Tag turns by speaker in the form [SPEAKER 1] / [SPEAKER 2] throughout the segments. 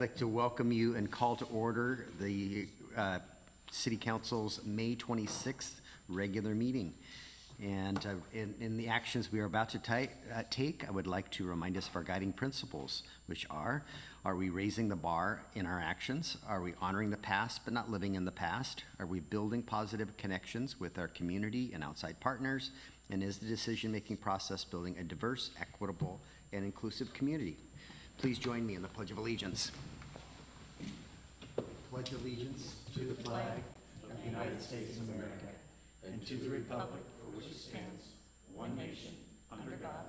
[SPEAKER 1] I'd like to welcome you and call to order the City Council's May 26th regular meeting. And in the actions we are about to take, I would like to remind us of our guiding principles, which are we raising the bar in our actions? Are we honoring the past but not living in the past? Are we building positive connections with our community and outside partners? And is the decision-making process building a diverse, equitable, and inclusive community? Please join me in the Pledge of Allegiance. Pledge allegiance to the flag of the United States of America and to the republic for which it stands, one nation, under God,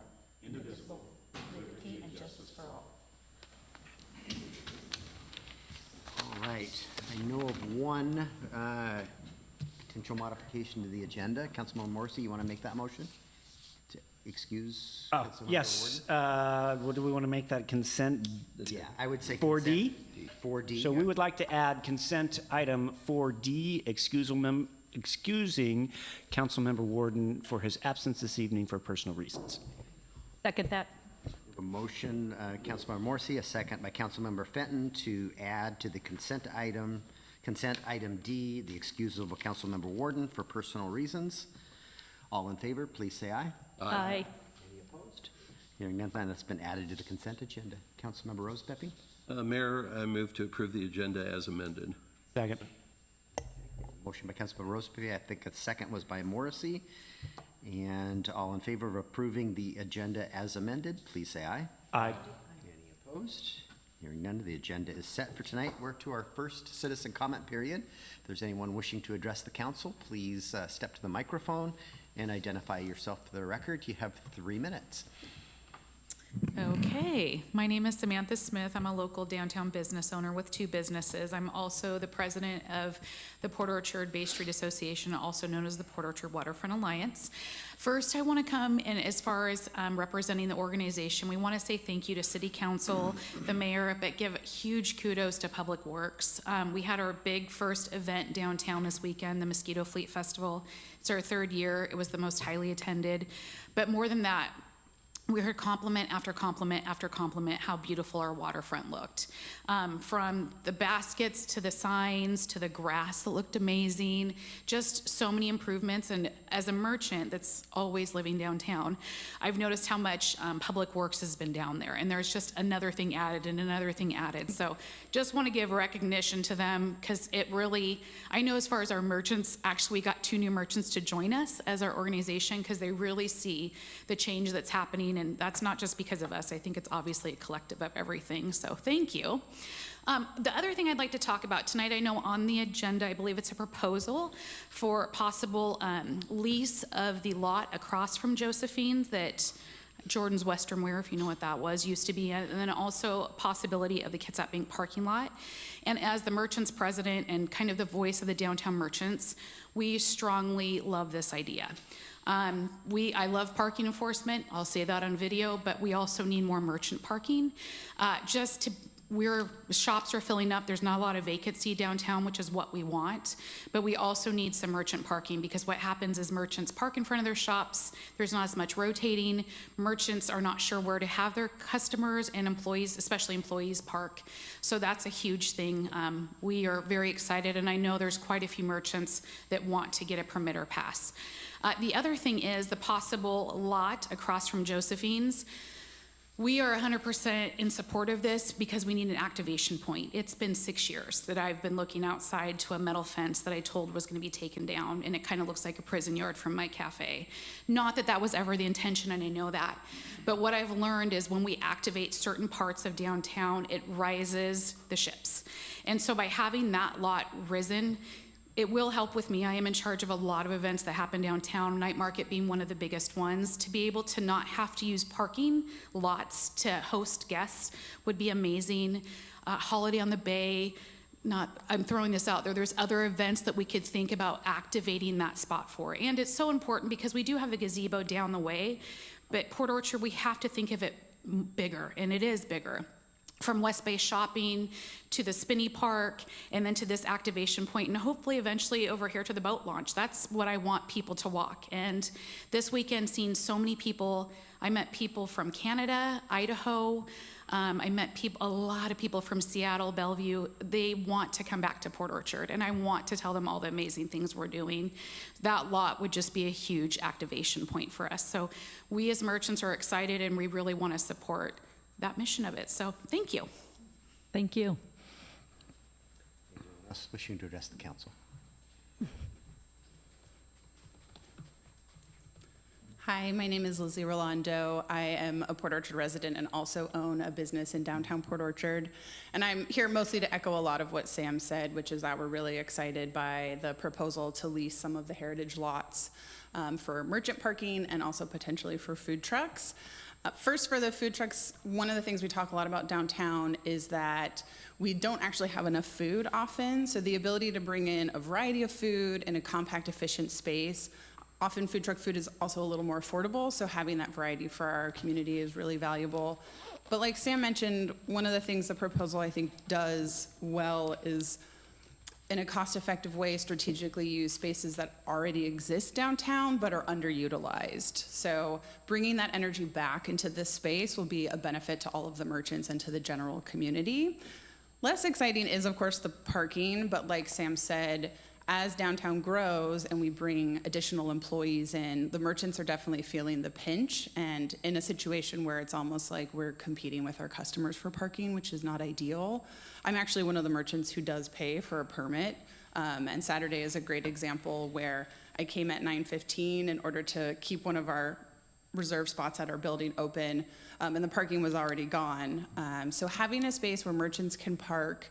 [SPEAKER 1] indivisible, with liberty and justice for all. All right. I know of one potential modification to the agenda. Councilmember Morrissey, you want to make that motion? To excuse?
[SPEAKER 2] Yes. What do we want to make that consent?
[SPEAKER 1] Yeah, I would say
[SPEAKER 2] 4D?
[SPEAKER 1] 4D.
[SPEAKER 2] So we would like to add consent item 4D, excusing Councilmember Warden for his absence this evening for personal reasons.
[SPEAKER 3] Second that.
[SPEAKER 1] A motion, Councilmember Morrissey, a second by Councilmember Fenton to add to the consent item D, the excusal of Councilmember Warden for personal reasons. All in favor, please say aye.
[SPEAKER 3] Aye.
[SPEAKER 1] Any opposed? Hearing none, that's been added to the consent agenda. Councilmember Rose Pepe?
[SPEAKER 4] Mayor, I move to approve the agenda as amended.
[SPEAKER 2] Second.
[SPEAKER 1] Motion by Councilmember Rose Pepe. I think a second was by Morrissey. And all in favor of approving the agenda as amended, please say aye.
[SPEAKER 2] Aye.
[SPEAKER 1] Any opposed? Hearing none, the agenda is set for tonight. We're to our first citizen comment period. If there's anyone wishing to address the council, please step to the microphone and identify yourself for the record. You have 3 minutes.
[SPEAKER 5] Okay, my name is Samantha Smith. I'm a local downtown business owner with 2 businesses. I'm also the president of the Port Orchard Bay Street Association, also known as the Port Orchard Waterfront Alliance. First, I want to come in as far as representing the organization. We want to say thank you to City Council, the mayor, but give huge kudos to Public Works. We had our big first event downtown this weekend, the Mosquito Fleet Festival. It's our 3rd year. It was the most highly attended. But more than that, we heard compliment after compliment after compliment how beautiful our waterfront looked. From the baskets to the signs to the grass that looked amazing, just so many improvements. And as a merchant that's always living downtown, I've noticed how much Public Works has been down there. And there's just another thing added and another thing added. So just want to give recognition to them because it really, I know as far as our merchants, actually we got 2 new merchants to join us as our organization because they really see the change that's happening. And that's not just because of us. I think it's obviously a collective of everything. So thank you. The other thing I'd like to talk about tonight, I know on the agenda, I believe it's a proposal for possible lease of the lot across from Josephine's that Jordan's Western Wear, if you know what that was, used to be, and then also possibility of the Kitsap Bank parking lot. And as the merchants president and kind of the voice of the downtown merchants, we strongly love this idea. I love parking enforcement. I'll say that on video, but we also need more merchant parking. Shops are filling up. There's not a lot of vacancy downtown, which is what we want. But we also need some merchant parking because what happens is merchants park in front of their shops. There's not as much rotating. Merchants are not sure where to have their customers and employees, especially employees, park. So that's a huge thing. We are very excited, and I know there's quite a few merchants that want to get a permit or pass. The other thing is the possible lot across from Josephine's. We are 100% in support of this because we need an activation point. It's been 6 years that I've been looking outside to a metal fence that I told was going to be taken down, and it kind of looks like a prison yard from my cafe. Not that that was ever the intention, and I know that. But what I've learned is when we activate certain parts of downtown, it rises the ships. And so by having that lot risen, it will help with me. I am in charge of a lot of events that happen downtown, night market being one of the biggest ones. To be able to not have to use parking lots to host guests would be amazing. Holiday on the Bay, I'm throwing this out there. There's other events that we could think about activating that spot for. And it's so important because we do have a gazebo down the way, but Port Orchard, we have to think of it bigger, and it is bigger. from West Bay Shopping to the Spinney Park, and then to this activation point, and hopefully eventually over here to the boat launch. That's what I want people to walk. And this weekend, seeing so many people, I met people from Canada, Idaho, I met a lot of people from Seattle, Bellevue. They want to come back to Port Orchard, and I want to tell them all the amazing things we're doing. That lot would just be a huge activation point for us. So we as merchants are excited, and we really want to support that mission of it. So thank you.
[SPEAKER 3] Thank you.
[SPEAKER 1] Anyone else wishing to address the council?
[SPEAKER 6] Hi, my name is Lizzie Rolando. I am a Port Orchard resident and also own a business in downtown Port Orchard. And I'm here mostly to echo a lot of what Sam said, which is that we're really excited by the proposal to lease some of the heritage lots for merchant parking and also potentially for food trucks. First, for the food trucks, one of the things we talk a lot about downtown is that we don't actually have enough food often. So the ability to bring in a variety of food in a compact, efficient space. Often food truck food is also a little more affordable, so having that variety for our community is really valuable. But like Sam mentioned, one of the things the proposal I think does well is in a cost-effective way strategically use spaces that already exist downtown but are underutilized. So bringing that energy back into this space will be a benefit to all of the merchants and to the general community. Less exciting is, of course, the parking, but like Sam said, as downtown grows and we bring additional employees in, the merchants are definitely feeling the pinch, and in a situation where it's almost like we're competing with our customers for parking, which is not ideal. I'm actually one of the merchants who does pay for a permit, and Saturday is a great example where I came at 9:15 in order to keep one of our reserve spots at our building open, and the parking was already gone. So having a space where merchants can park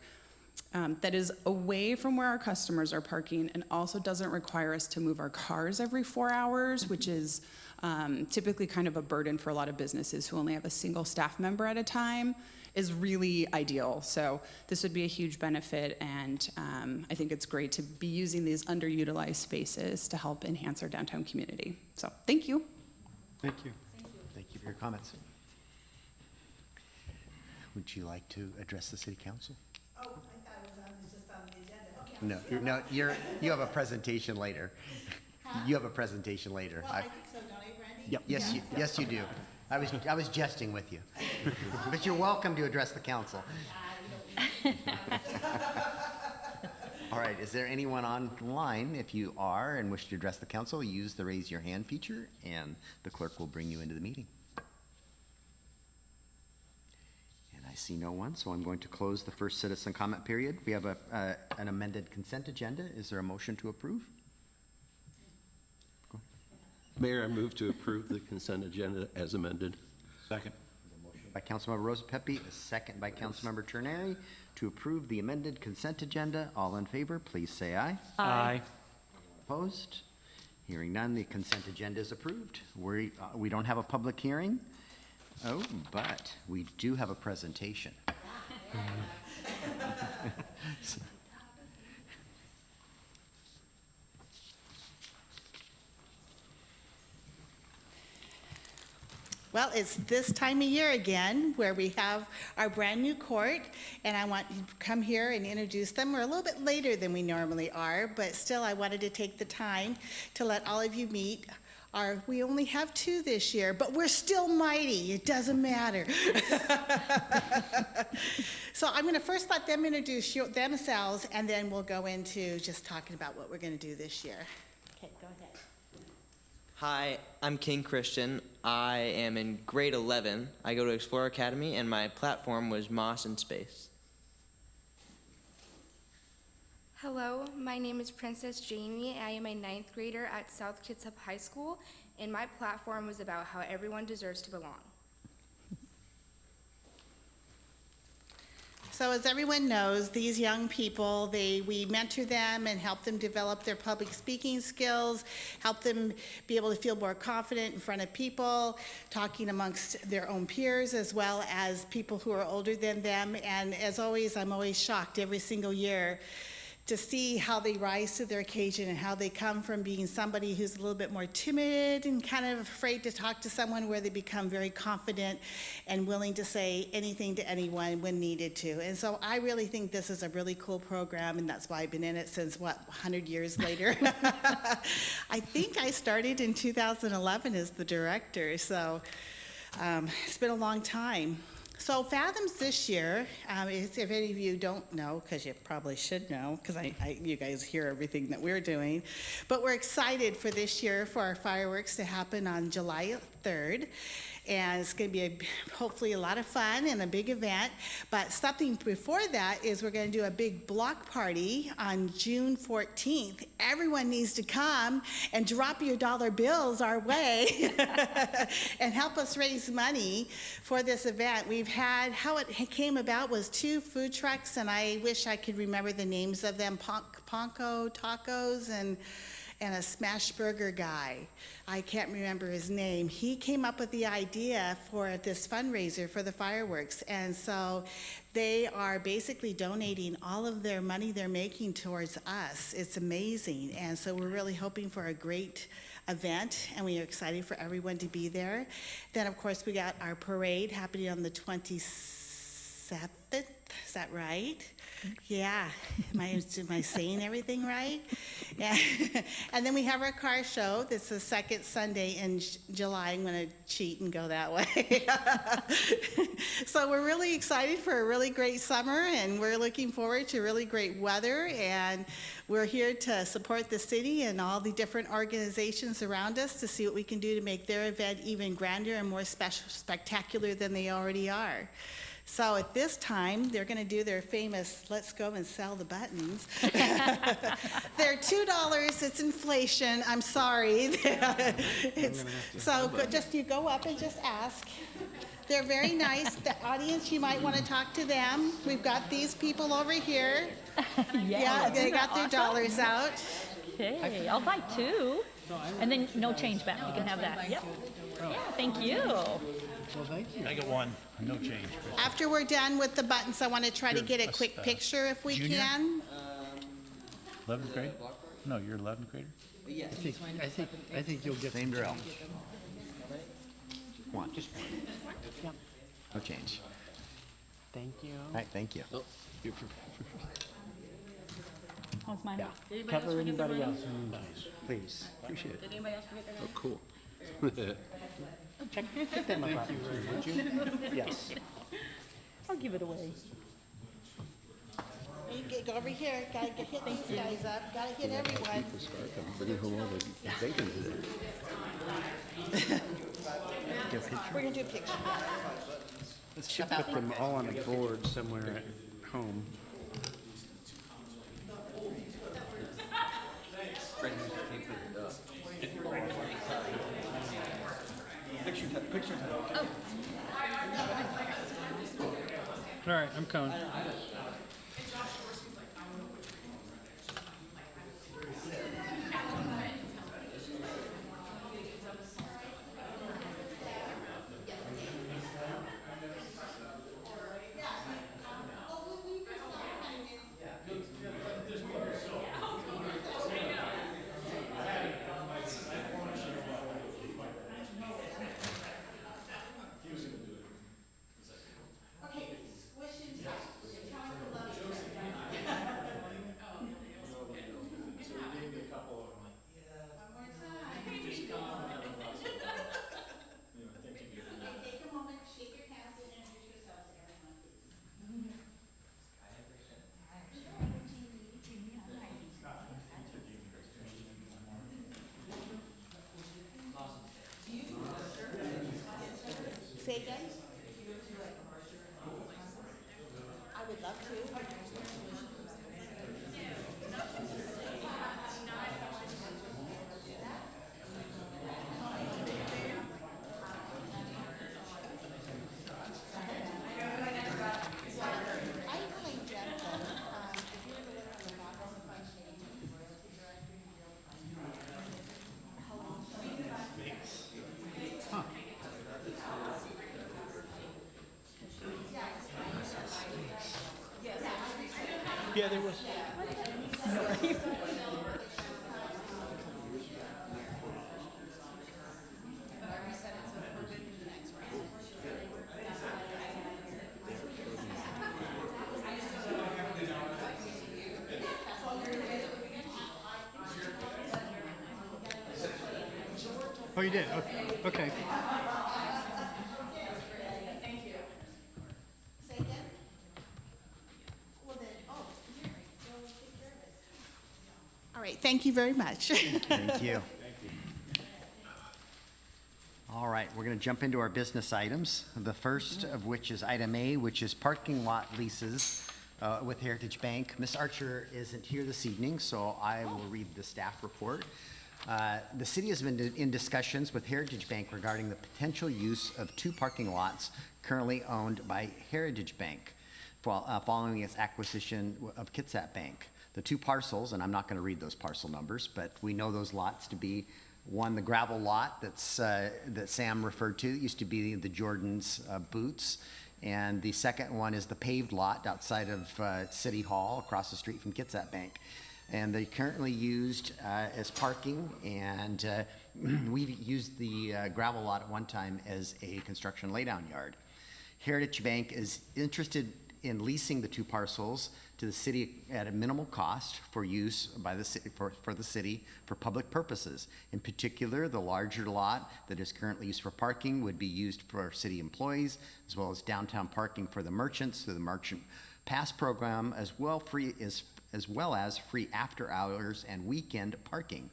[SPEAKER 6] that is away from where our customers are parking and also doesn't require us to move our cars every 4 hours, which is typically kind of a burden for a lot of businesses who only have a single staff member at a time, is really ideal. So this would be a huge benefit, and I think it's great to be using these underutilized spaces to help enhance our downtown community. So thank you.
[SPEAKER 1] Thank you. Thank you for your comments. Would you like to address the city council?
[SPEAKER 7] Oh, I thought it was just on the agenda. Okay.
[SPEAKER 1] No, you have a presentation later. You have a presentation later.
[SPEAKER 7] Well, I think so, don't I, Brandy?
[SPEAKER 1] Yep. Yes, you do. I was jesting with you. But you're welcome to address the council. All right, is there anyone online? If you are and wish to address the council, use the raise your hand feature and the clerk will bring you into the meeting. And I see no one, so I'm going to close the first citizen comment period. We have an amended consent agenda. Is there a motion to approve?
[SPEAKER 4] Mayor, I move to approve the consent agenda as amended.
[SPEAKER 8] Second.
[SPEAKER 1] By Councilmember Rosa Pepe, a second by Councilmember Terneri to approve the amended consent agenda. All in favor, please say aye.
[SPEAKER 2] Aye.
[SPEAKER 1] Opposed? Hearing none, the consent agenda is approved. We don't have a public hearing. Oh, but we do have a presentation.
[SPEAKER 7] Well, it's this time of year again where we have our brand new court, and I want you to come here and introduce them. We're a little bit later than we normally are, but still I wanted to take the time to let all of you meet. We only have 2 this year, but we're still mighty. It doesn't matter. So I'm going to first let them introduce themselves, and then we'll go into just talking about what we're going to do this year. Okay, go ahead.
[SPEAKER 9] Hi, I'm King Christian. I am in grade 11. I go to Explorer Academy, and my platform was Moss in Space.
[SPEAKER 10] Hello, my name is Princess Jamie. I am a 9th grader at South Kitsap High School, and my platform was about how everyone deserves to belong.
[SPEAKER 7] So as everyone knows, these young people, we mentor them and help them develop their public speaking skills, help them be able to feel more confident in front of people, talking amongst their own peers as well as people who are older than them. And as always, I'm always shocked every single year to see how they rise to their occasion and how they come from being somebody who's a little bit more timid and kind of afraid to talk to someone, where they become very confident and willing to say anything to anyone when needed to. And so I really think this is a really cool program, and that's why I've been in it since, 100 years later. I think I started in 2011 as the director, so it's been a long time. So Fathoms this year, if any of you don't know, because you probably should know, because you guys hear everything that we're doing, but we're excited for this year for our fireworks to happen on July 3rd. And it's going to be hopefully a lot of fun and a big event. But something before that is we're going to do a big block party on June 14th. Everyone needs to come and drop your dollar bills our way and help us raise money for this event. How it came about was 2 food trucks, and I wish I could remember the names of them, Ponco Tacos and a smash burger guy. I can't remember his name. He came up with the idea for this fundraiser for the fireworks. And so they are basically donating all of their money they're making towards us. It's amazing. And so we're really hoping for a great event, and we are excited for everyone to be there. Then, of course, we got our parade happening on the 27th. Is that right? Yeah. Am I saying everything right? Yeah. And then we have our car show. This is the second Sunday in July. I'm going to cheat and go that way. So we're really excited for a really great summer, and we're looking forward to really great weather. And we're here to support the city and all the different organizations around us to see what we can do to make their event even grander and more spectacular than they already are. So at this time, they're going to do their famous, let's go and sell the buttons. They're $2, it's inflation, I'm sorry. Just you go up and just ask. They're very nice. The audience, you might want to talk to them. We've got these people over here. Yeah, they got their dollars out.
[SPEAKER 3] Okay, I'll buy 2. And then no change back. You can have that. Yep. Yeah, thank you.
[SPEAKER 8] Well, thank you. I got 1, no change.
[SPEAKER 7] After we're done with the buttons, I want to try to get a quick picture if we
[SPEAKER 8] junior?
[SPEAKER 7] can.
[SPEAKER 8] 11th grade? No, you're 11th grader?
[SPEAKER 9] Yeah.
[SPEAKER 8] I think you'll get
[SPEAKER 1] Same drill. One.
[SPEAKER 2] Just one. Yep.
[SPEAKER 1] No change.
[SPEAKER 2] Thank you.
[SPEAKER 1] All right, thank you.
[SPEAKER 3] How's mine?
[SPEAKER 2] Yeah. Cover anybody else who needs, please. Appreciate it.
[SPEAKER 3] Did anybody else forget their
[SPEAKER 4] Oh, cool.
[SPEAKER 2] Check them up, would you? Yes.
[SPEAKER 3] I'll give it away.
[SPEAKER 7] You go over here, gotta hit these guys up, gotta hit everyone. We're gonna do a picture.
[SPEAKER 2] Should put them all on a board somewhere at home.
[SPEAKER 8] All right, I'm coming.
[SPEAKER 7] Say again? I would love to.
[SPEAKER 2] Yeah, there was.
[SPEAKER 11] Oh, you did? Okay. Okay.
[SPEAKER 7] All right, thank you very much.
[SPEAKER 1] Thank you. All right, we're going to jump into our business items. The first of which is item A, which is parking lot leases with Heritage Bank. Ms. Archer isn't here this evening, so I will read the staff report. The city has been in discussions with Heritage Bank regarding the potential use of 2 parking lots currently owned by Heritage Bank following its acquisition of Kitsap Bank. The 2 parcels, and I'm not going to read those parcel numbers, but we know those lots to be one, the gravel lot that Sam referred to, that used to be the Jordan's Boots, and the second one is the paved lot outside of City Hall across the street from Kitsap Bank. And they're currently used as parking, and we've used the gravel lot at one time as a construction laydown yard. Heritage Bank is interested in leasing the 2 parcels to the city at a minimal cost for use by the city for the city for public purposes. In particular, the larger lot that is currently used for parking would be used for city employees, as well as downtown parking for the merchants through the Merchant Pass program, as well as free after hours and weekend parking.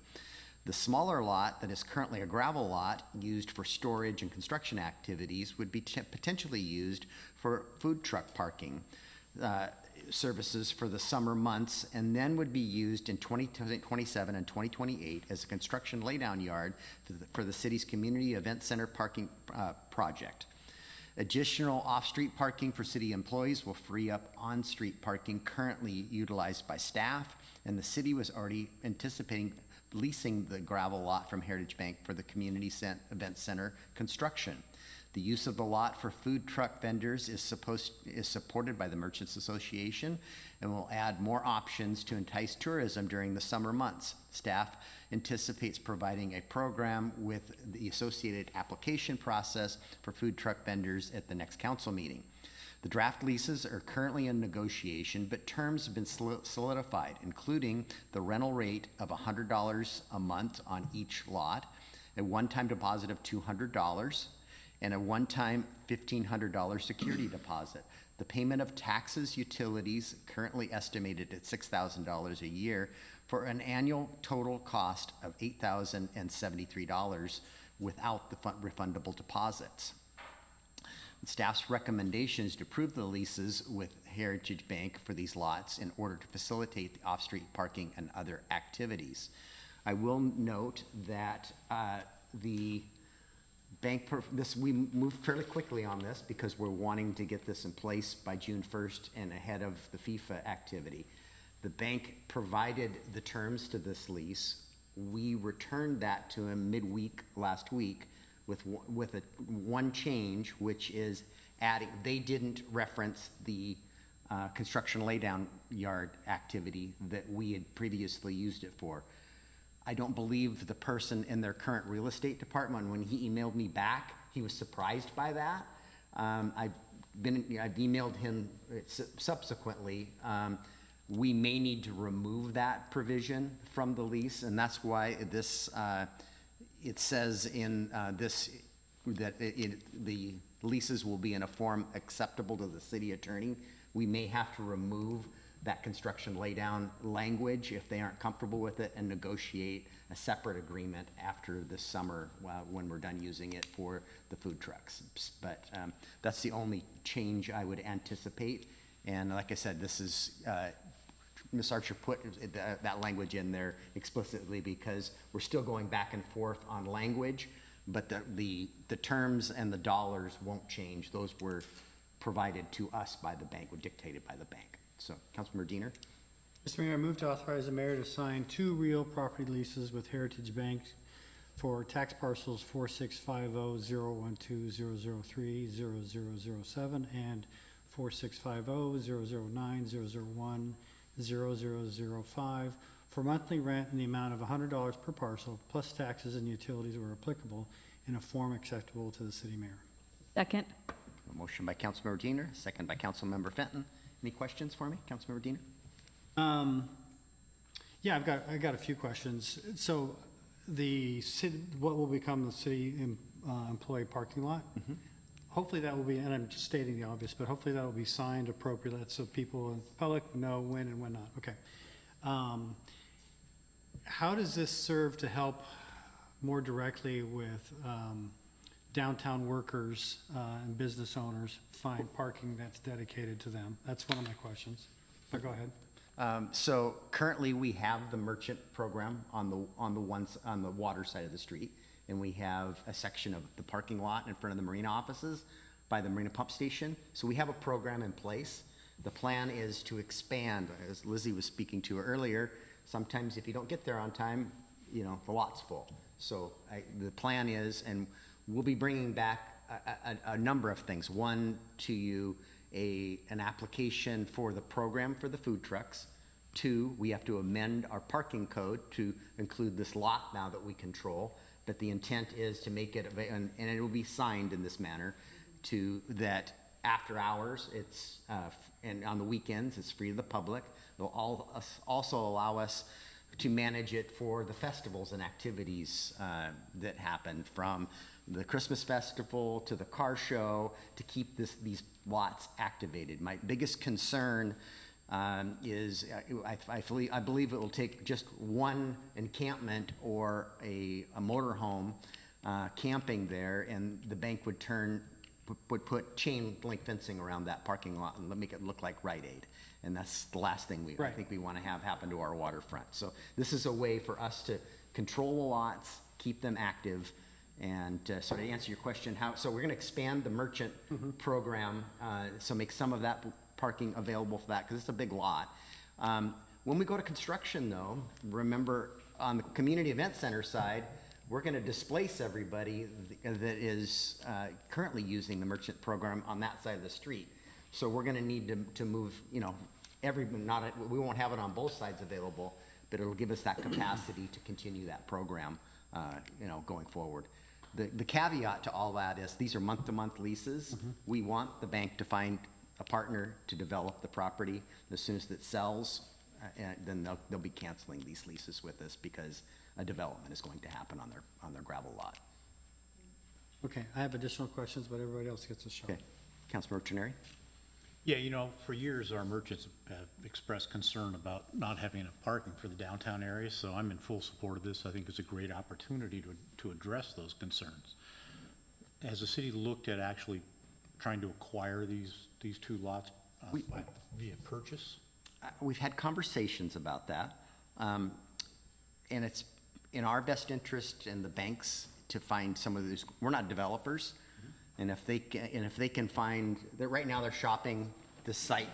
[SPEAKER 1] The smaller lot that is currently a gravel lot used for storage and construction activities would be potentially used for food truck parking services for the summer months, and then would be used in 2027 and 2028 as a construction laydown yard for the city's community event center parking project. Additional off-street parking for city employees will free up on-street parking currently utilized by staff, and the city was already anticipating leasing the gravel lot from Heritage Bank for the community event center construction. The use of the lot for food truck vendors is supported by the Merchants Association and will add more options to entice tourism during the summer months. Staff anticipates providing a program with the associated application process for food truck vendors at the next council meeting. The draft leases are currently in negotiation, but terms have been solidified, including the rental rate of $100 a month on each lot, a one-time deposit of $200, and a one-time $1,500 security deposit. The payment of taxes, utilities, currently estimated at $6,000 a year, for an annual total cost of $8,073 without the refundable deposits. Staff's recommendation is to approve the leases with Heritage Bank for these lots in order to facilitate the off-street parking and other activities. I will note that the bank, we moved fairly quickly on this because we're wanting to get this in place by June 1st and ahead of the FIFA activity. The bank provided the terms to this lease. We returned that to him midweek last week with one change, which is adding, they didn't reference the construction laydown yard activity that we had previously used it for. I don't believe the person in their current real estate department, when he emailed me back, he was surprised by that. I've emailed him subsequently. We may need to remove that provision from the lease, and that's why this, it says in this that the leases will be in a form acceptable to the city attorney. We may have to remove that construction laydown language if they aren't comfortable with it and negotiate a separate agreement after this summer when we're done using it for the food trucks. But that's the only change I would anticipate. And like I said, this is, Ms. Archer put that language in there explicitly because we're still going back and forth on language, but the terms and the dollars won't change. Those were provided to us by the bank, were dictated by the bank. So, Councilmember Diener.
[SPEAKER 11] Mr. Mayor, I move to authorize the mayor to sign 2 real property leases with Heritage Bank for tax parcels 4650-012-003-0007 and 4650-009-001 0005 for monthly rent in the amount of $100 per parcel, plus taxes and utilities where applicable, in a form acceptable to the city mayor.
[SPEAKER 3] Second.
[SPEAKER 1] A motion by Councilmember Diener, second by Councilmember Fenton. Any questions for me, Councilmember Diener?
[SPEAKER 11] Yeah, I've got a few questions. So the city, what will become the city employee parking lot? Hopefully that will be, and I'm just stating the obvious, but hopefully that will be signed appropriately so people in the public know when and when not. Okay. How does this serve to help more directly with downtown workers and business owners find parking that's dedicated to them? That's one of my questions. But go ahead.
[SPEAKER 1] So currently we have the merchant program on the water side of the street, and we have a section of the parking lot in front of the marina offices by the marina pump station. So we have a program in place. The plan is to expand, as Lizzie was speaking to earlier. Sometimes if you don't get there on time, you know, the lot's full. So the plan is, and we'll be bringing back a number of things. One, to you, an application for the program for the food trucks. Two, we have to amend our parking code to include this lot now that we control. But the intent is to make it, and it will be signed in this manner, to that after hours, it's, and on the weekends, it's free to the public. They'll also allow us to manage it for the festivals and activities that happen, from the Christmas festival to the car show, to keep these lots activated. My biggest concern is I believe it will take just one encampment or a motorhome camping there, and the bank would put chain link fencing around that parking lot and make it look like Rite Aid. And that's the last thing I think we want to have happen to our waterfront. So this is a way for us to control the lots, keep them active. And so to answer your question, so we're going to expand the merchant program, so make some of that parking available for that, because it's a big lot. When we go to construction, though, remember on the community event center side, we're going to displace everybody that is currently using the merchant program on that side of the street. So we're going to need to move, you know, we won't have it on both sides available, but it'll give us that capacity to continue that program, you know, going forward. The caveat to all that is these are month-to-month leases. We want the bank to find a partner to develop the property. As soon as it sells, then they'll be canceling these leases with us, because a development is going to happen on their gravel lot.
[SPEAKER 11] Okay, I have additional questions, but everybody else gets a shot.
[SPEAKER 1] Okay, Councilmember Trenary?
[SPEAKER 8] Yeah, you know, for years, our merchants have expressed concern about not having enough parking for the downtown area, so I'm in full support of this. I think it's a great opportunity to address those concerns. Has the city looked at actually trying to acquire these two lots via purchase?
[SPEAKER 1] We've had conversations about that, and it's in our best interest and the banks to find some of these. We're not developers, and if they can find that, right now they're shopping the site,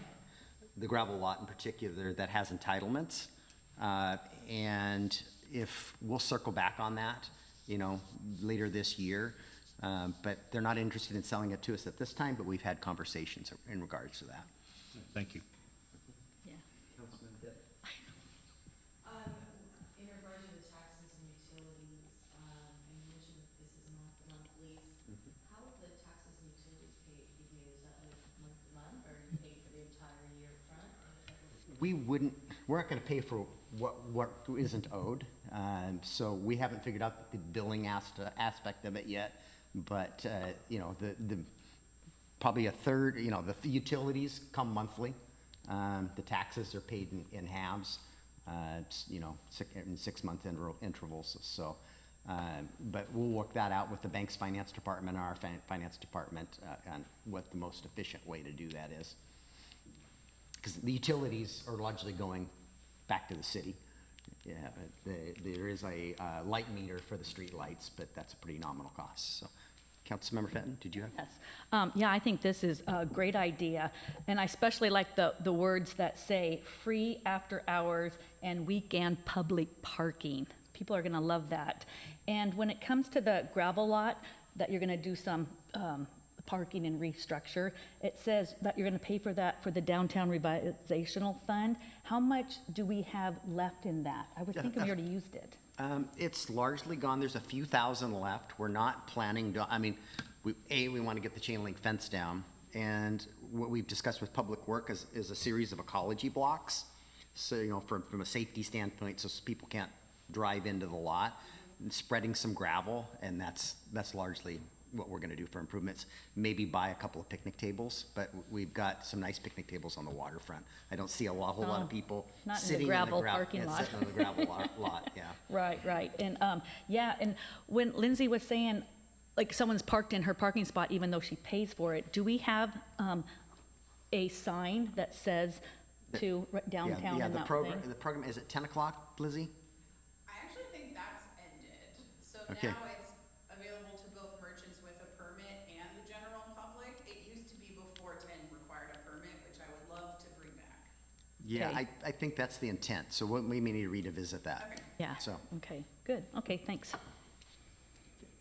[SPEAKER 1] the gravel lot in particular, that has entitlements, and if we'll circle back on that, you know, later this year. But they're not interested in selling it to us at this time, but we've had conversations in regards to that.
[SPEAKER 8] Thank you.
[SPEAKER 3] Yeah.
[SPEAKER 12] In regard to the taxes and utilities, and you mentioned that this is a month-to-month lease. How will the taxes and utilities be paid? Is that like month-to-month, or are you paid for the entire year front?
[SPEAKER 1] We're not going to pay for what isn't owed. So we haven't figured out the billing aspect of it yet. But you know, the probably a third. You know, the utilities come monthly. The taxes are paid in halves. You know, in 6-month intervals. So, but we'll work that out with the bank's finance department and our finance department on what the most efficient way to do that is. Because the utilities are largely going back to the city. Yeah, there is a light meter for the street lights, but that's a pretty nominal cost. So, Councilmember Fenton, did you have?
[SPEAKER 3] Yes. Yeah, I think this is a great idea. And I especially like the words that say free after hours and weekend public parking. People are going to love that. And when it comes to the gravel lot, that you're going to do some parking and restructure. It says that you're going to pay for that for the downtown revitalizational fund. How much do we have left in that? I was thinking we already used it.
[SPEAKER 1] It's largely gone. There's a few thousand left. We're not planning to, I mean, we want to get the chain link fence down. And what we've discussed with Public Work is a series of ecology blocks. So, you know, from a safety standpoint, so people can't drive into the lot, and spreading some gravel, and that's largely what we're gonna do for improvements. Maybe buy a couple of picnic tables, but we've got some nice picnic tables on the waterfront. I don't see a whole lot of people
[SPEAKER 3] Not in the
[SPEAKER 1] sitting
[SPEAKER 3] gravel parking lot.
[SPEAKER 1] sitting on the gravel lot, yeah.
[SPEAKER 3] Right. And, yeah, and when Lindsay was saying, like, someone's parked in her parking spot even though she pays for it, do we have a sign that says to downtown
[SPEAKER 1] Yeah,
[SPEAKER 3] and
[SPEAKER 1] the
[SPEAKER 3] that
[SPEAKER 1] program,
[SPEAKER 3] thing?
[SPEAKER 1] the program, is it 10 o'clock, Lizzie?
[SPEAKER 6] I actually think that's ended. So
[SPEAKER 1] Okay.
[SPEAKER 6] now it's available to both merchants with a permit and the general public. It used to be before 10 required a permit, which I would love to bring back.
[SPEAKER 1] Yeah,
[SPEAKER 3] Okay.
[SPEAKER 1] I think that's the intent, so we may need to revisit that.
[SPEAKER 6] Okay.
[SPEAKER 3] Yeah,
[SPEAKER 1] So,
[SPEAKER 3] okay, good, okay, thanks.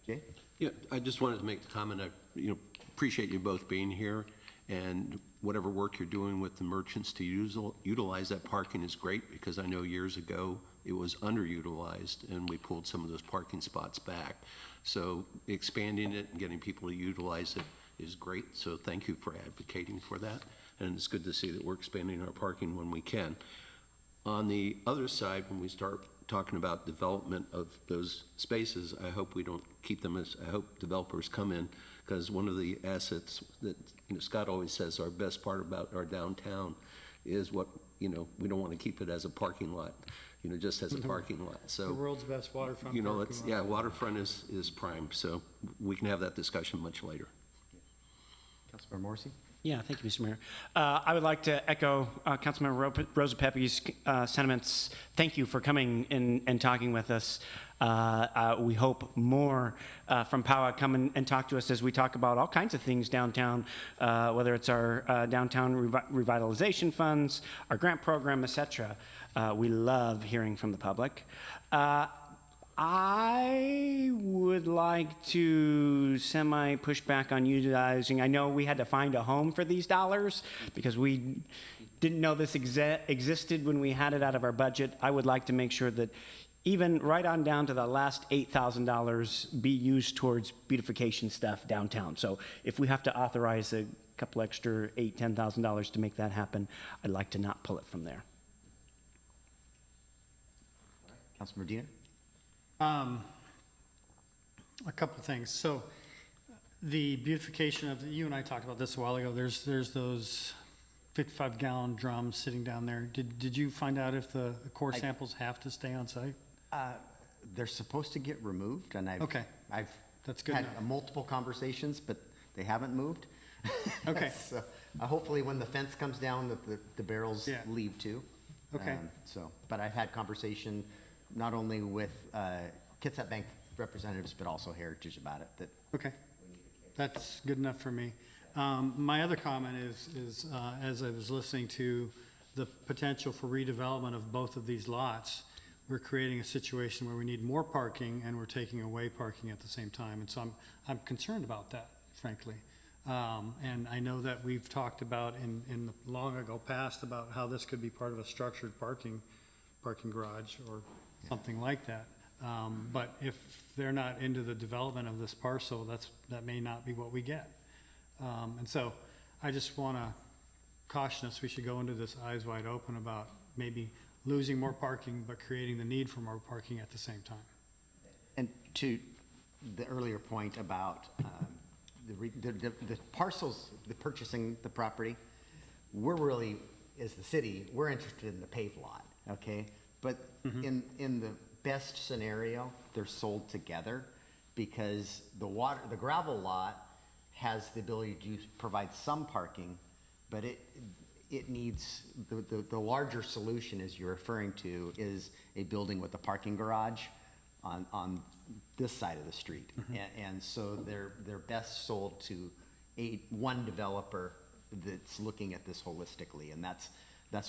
[SPEAKER 1] okay?
[SPEAKER 4] Yeah, I just wanted to make the comment, appreciate you both being here, and whatever work you're doing with the merchants to utilize that parking is great, because I know years ago it was underutilized, and we pulled some of those parking spots back. So expanding it and getting people to utilize it is great, so thank you for advocating for that, and it's good to see that we're expanding our parking when we can. On the other side, when we start talking about development of those spaces, I hope we don't keep them I hope developers come in, because one of the assets that, Scott always says our best part about our downtown is what, we don't want to keep it as a parking lot, just as a parking lot, so.
[SPEAKER 11] The world's best waterfront parking lot.
[SPEAKER 4] Yeah, waterfront is prime, so we can have that discussion much later.
[SPEAKER 1] Councilmember Morrissey?
[SPEAKER 2] Yeah, thank you, Mr. Mayor. I would like to echo Councilmember Rosa Pepe's sentiments. Thank you for coming and talking with us. We hope more from POWA come and talk to us as we talk about all kinds of things downtown, whether it's our downtown revitalization funds, our grant program, etc. We love hearing from the public. I would like to semi-push back on utilizing, I know we had to find a home for these dollars because we didn't know this existed when we had it out of our budget. I would like to make sure that even right on down to the last $8,000 be used towards beautification stuff downtown. So if we have to authorize a couple extra $8,000, $10,000 to make that happen, I'd like to not pull it from there.
[SPEAKER 1] Councilmember Diener?
[SPEAKER 11] A couple of things. So the beautification of, you and I talked about this a while ago, there's those 55-gallon drums sitting down there. Did you find out if the core samples have to stay on site?
[SPEAKER 1] They're supposed to get removed, and I've
[SPEAKER 11] That's good
[SPEAKER 1] had
[SPEAKER 11] enough.
[SPEAKER 1] multiple conversations, but they haven't moved.
[SPEAKER 11] Okay.
[SPEAKER 1] So hopefully when the fence comes down, that the barrels
[SPEAKER 11] Yeah.
[SPEAKER 1] leave too.
[SPEAKER 11] Okay.
[SPEAKER 1] But I've had conversation not only with Kitsap Bank representatives, but also Heritage about it.
[SPEAKER 11] Okay, that's good enough for me. My other comment is as I was listening to the potential for redevelopment of both of these lots, we're creating a situation where we need more parking and we're taking away parking at the same time. And so I'm concerned about that, frankly. And I know that we've talked about in the long ago past about how this could be part of a structured parking garage or something like that. But if they're not into the development of this parcel, that may not be what we get. And so I just want to caution us, we should go into this eyes wide open about maybe losing more parking, but creating the need for more parking at the same time.
[SPEAKER 1] And to the earlier point about the parcels, the purchasing the property, we're really, as the city, we're interested in the paved lot, okay? But in the best scenario, they're sold together because the gravel lot has the ability to provide some parking, but it needs, the larger solution, as you're referring to, is a building with a parking garage on this side of the street. And so they're best sold to one developer that's looking at this holistically, and that's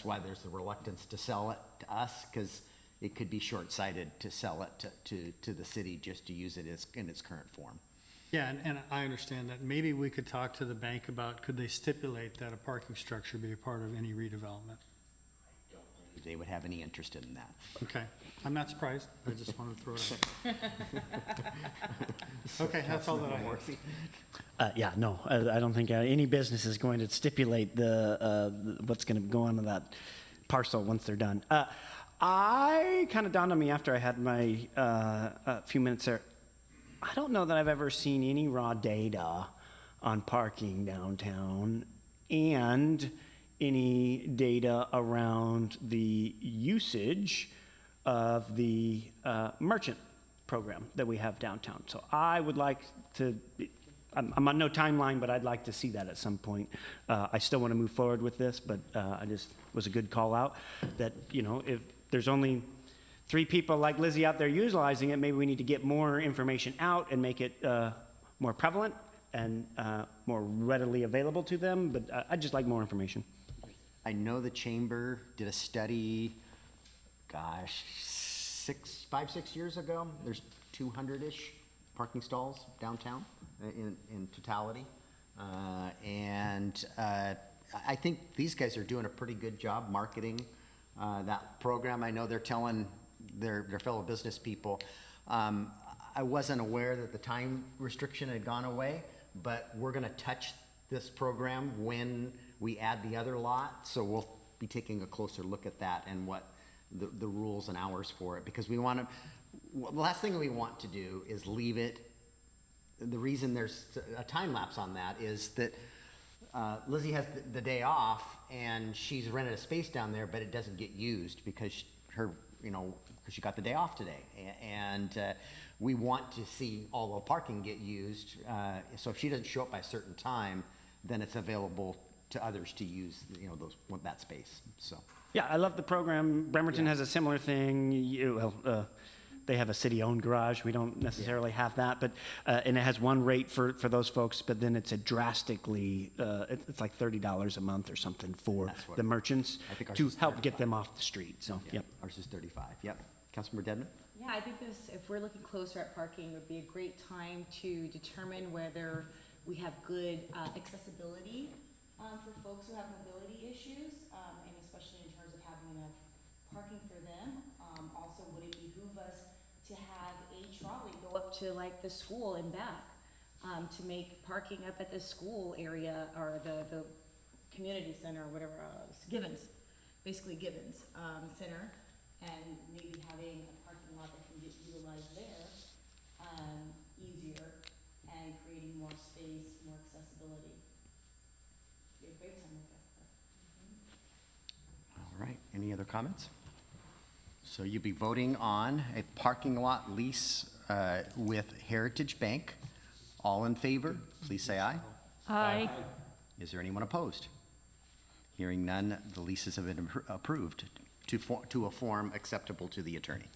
[SPEAKER 1] why there's a reluctance to sell it to us, because it could be short-sighted to sell it to the city just to use it in its current form.
[SPEAKER 11] Yeah, and I understand that. Maybe we could talk to the bank about, could they stipulate that a parking structure be a part of any redevelopment?
[SPEAKER 1] They would have any interest in that.
[SPEAKER 11] Okay, I'm not surprised. I just wanted to throw it out. Okay, that's all that I have.
[SPEAKER 2] Yeah, no, I don't think any business is going to stipulate what's going to go on to that parcel once they're done. I kind of dawned on me after I had my few minutes there. I don't know that I've ever seen any raw data on parking downtown and any data around the usage of the merchant program that we have downtown. So I would like to, I'm on no timeline, but I'd like to see that at some point. I still want to move forward with this, but I just was a good call out that, you know, if there's only 3 people like Lizzie out there utilizing it, maybe we need to get more information out and make it more prevalent and more readily available to them, but I'd just like more information.
[SPEAKER 1] I know the chamber did a study, gosh, 5, 6 years ago. There's 200-ish parking stalls downtown in totality. And I think these guys are doing a pretty good job marketing that program. I know they're telling their fellow business people. I wasn't aware that the time restriction had gone away, but we're gonna touch this program when we add the other lot, so we'll be taking a closer look at that and what the rules and hours for it, because we want to, the last thing we want to do is leave it. The reason there's a time lapse on that is that Lizzie has the day off and she's rented a space down there, but it doesn't get used because because she got the day off today, and we want to see all the parking get used. So if she doesn't show up by a certain time, then it's available to others to use, that space. So.
[SPEAKER 2] Yeah, I love the program. Bremerton has a similar thing. They have a city-owned garage. We don't necessarily have that, but and it has one rate for those folks, but then it's a drastically, it's like $30 a month or something for the merchants to help get them off the street. So, yep.
[SPEAKER 1] Ours is 35. Yep. Councilmember Dedman?
[SPEAKER 12] Yeah, I think if we're looking closer at parking, it would be a great time to determine whether we have good accessibility for folks who have mobility issues, and especially in terms of having enough parking for them. Also, would it behoove us to have a trolley go up to like the school and back to make parking up at the school area or the community center or whatever, Givens, basically Givens Center, and maybe having a parking lot that can get utilized there easier and creating more space, more accessibility. Be a great time with that.
[SPEAKER 1] All right. Any other comments? So you'll be voting on a parking lot lease with Heritage Bank. All in favor, please say aye.
[SPEAKER 3] Aye.
[SPEAKER 1] Is there anyone opposed? Hearing none, the leases have been approved to a form acceptable to the attorney.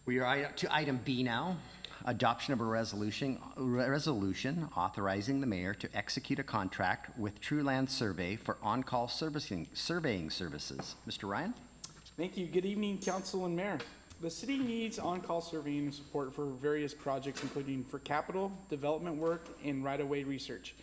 [SPEAKER 1] We are to item B now. Adoption of a resolution authorizing the mayor to execute a contract with Truland Survey for on-call surveying services. Mr. Ryan?
[SPEAKER 13] Thank you. Good evening, council and mayor. The city needs on-call surveying support for various projects, including for capital, development work, and right-of-way research.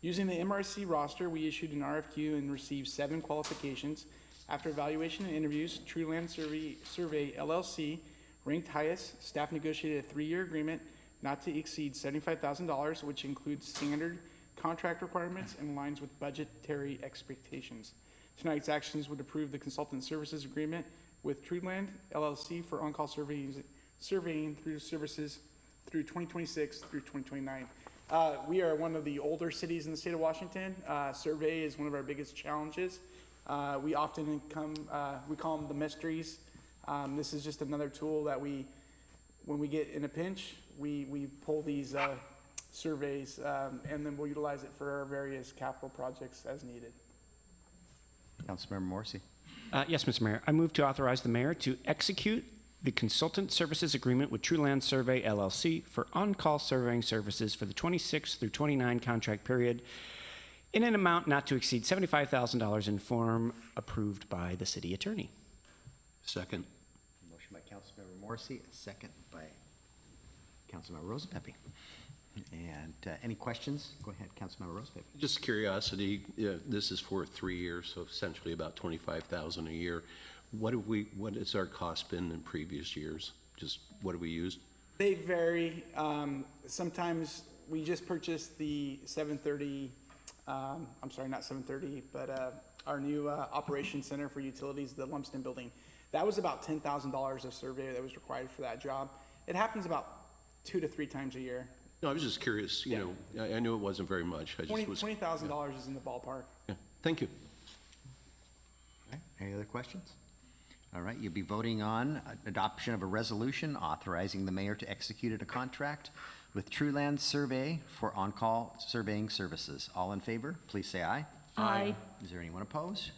[SPEAKER 13] Using the MRC roster, we issued an RFQ and received 7 qualifications. After evaluation and interviews, Truland Survey LLC ranked highest. Staff negotiated a 3-year agreement not to exceed $75,000, which includes standard contract requirements and aligns with budgetary expectations. Tonight's actions would approve the consultant services agreement with Truland LLC for on-call surveying through services through 2026 through 2029. We are one of the older cities in the state of Washington. Survey is one of our biggest challenges. We often we call them the mysteries. This is just another tool that when we get in a pinch, we pull these surveys and then we'll utilize it for our various capital projects as needed.
[SPEAKER 1] Councilmember Morrissey.
[SPEAKER 2] Yes, Mr. Mayor. I move to authorize the mayor to execute the consultant services agreement with Truland Survey LLC for on-call surveying services for the 26 through 29 contract period in an amount not to exceed $75,000 in form approved by the city attorney.
[SPEAKER 4] Second.
[SPEAKER 1] Motion by Councilmember Morrissey, a second by Councilmember Rosapepe. And any questions? Go ahead, Councilmember Rosebaby.
[SPEAKER 4] Just curiosity, this is for 3 years, so essentially about $25,000 a year. What has our cost been in previous years? Just what have we used?
[SPEAKER 13] They vary. Sometimes we just purchased the 730, I'm sorry, not 730, but our new operations center for utilities, the Lumsden building. That was about $10,000 a survey that was required for that job. It happens about 2 to 3 times a year.
[SPEAKER 4] No, I was just curious, you know, I knew it wasn't very much. I just was.
[SPEAKER 13] $20,000 is in the ballpark.
[SPEAKER 4] Yeah. Thank you.
[SPEAKER 1] Okay, any other questions? All right, you'll be voting on adoption of a resolution authorizing the mayor to execute a contract with Trueland Survey for on-call surveying services. All in favor, please say aye.
[SPEAKER 3] Aye.
[SPEAKER 1] Is there anyone opposed?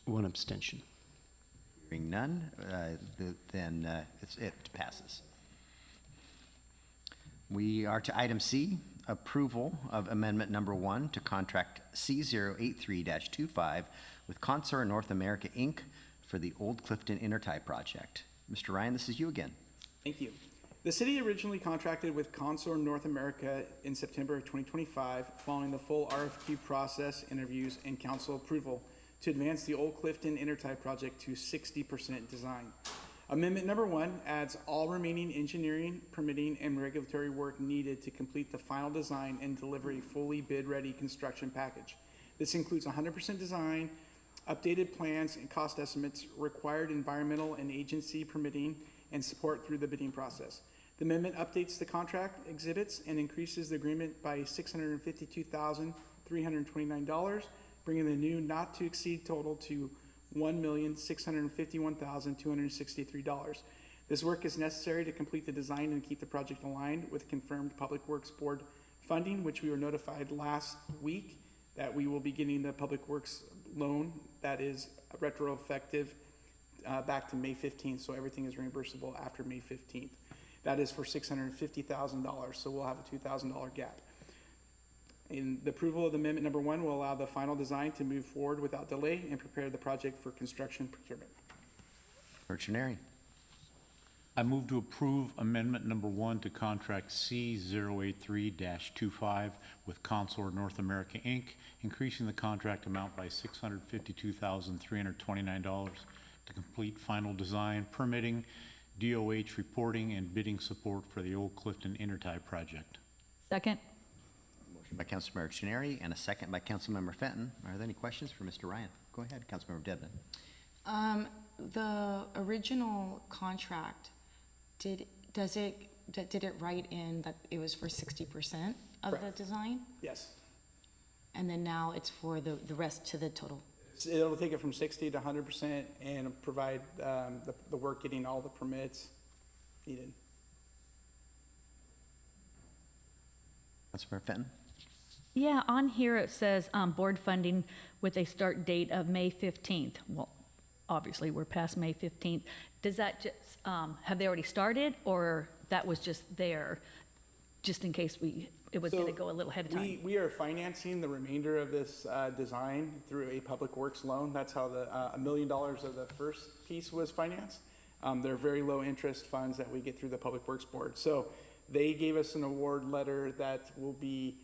[SPEAKER 2] One abstention.
[SPEAKER 1] Hearing none, then it passes. We are to item C, approval of amendment number 1 to contract C083-25 with Consor North America, Inc. for the Old Clifton Intertie project. Mr. Ryan, this is you again.
[SPEAKER 13] Thank you. The city originally contracted with Consor North America in September of 2025, following the full RFQ process, interviews, and council approval to advance the Old Clifton Intertie project to 60% design. Amendment number 1 adds all remaining engineering, permitting, and regulatory work needed to complete the final design and deliver a fully bid-ready construction package. This includes 100% design, updated plans and cost estimates, required environmental and agency permitting, and support through the bidding process. The amendment updates the contract exhibits and increases the agreement by $652,329, bringing the new not-to-exceed total to $1,651,263. This work is necessary to complete the design and keep the project aligned with confirmed Public Works Board funding, which we were notified last week that we will be getting the Public Works loan that is retroeffective back to May 15th, so everything is reimbursable after May 15th. That is for $650,000, so we'll have a $2,000 gap. And the approval of amendment number 1 will allow the final design to move forward without delay and prepare the project for construction procurement.
[SPEAKER 1] Mercenary.
[SPEAKER 8] I move to approve amendment number 1 to contract C083-25 with Consor North America, Inc., increasing the contract amount by $652,329 to complete final design, permitting, DOH reporting, and bidding support for the Old Clifton Intertie project.
[SPEAKER 3] Second.
[SPEAKER 1] Motion by Councilmember Chenary and a second by Councilmember Fenton. Are there any questions for Mr. Ryan? Go ahead, Councilmember Debney.
[SPEAKER 14] The original contract, did it write in that it was for 60% of the
[SPEAKER 13] Correct.
[SPEAKER 14] design?
[SPEAKER 13] Yes.
[SPEAKER 14] And then now it's for the rest to the total?
[SPEAKER 13] It'll take it from 60 to 100% and provide the work getting all the permits needed.
[SPEAKER 1] Councilmember Fenton.
[SPEAKER 3] Yeah, on here it says board funding with a start date of May 15th. Well, obviously, we're past May 15th. Does that just, have they already started, or that was just there, just in case it was going to go a little ahead of time?
[SPEAKER 13] We are financing the remainder of this design through a Public Works loan. That's how the $1 million of the first piece was financed. They're very low interest funds that we get through the Public Works Board. So they gave us an award letter that will be,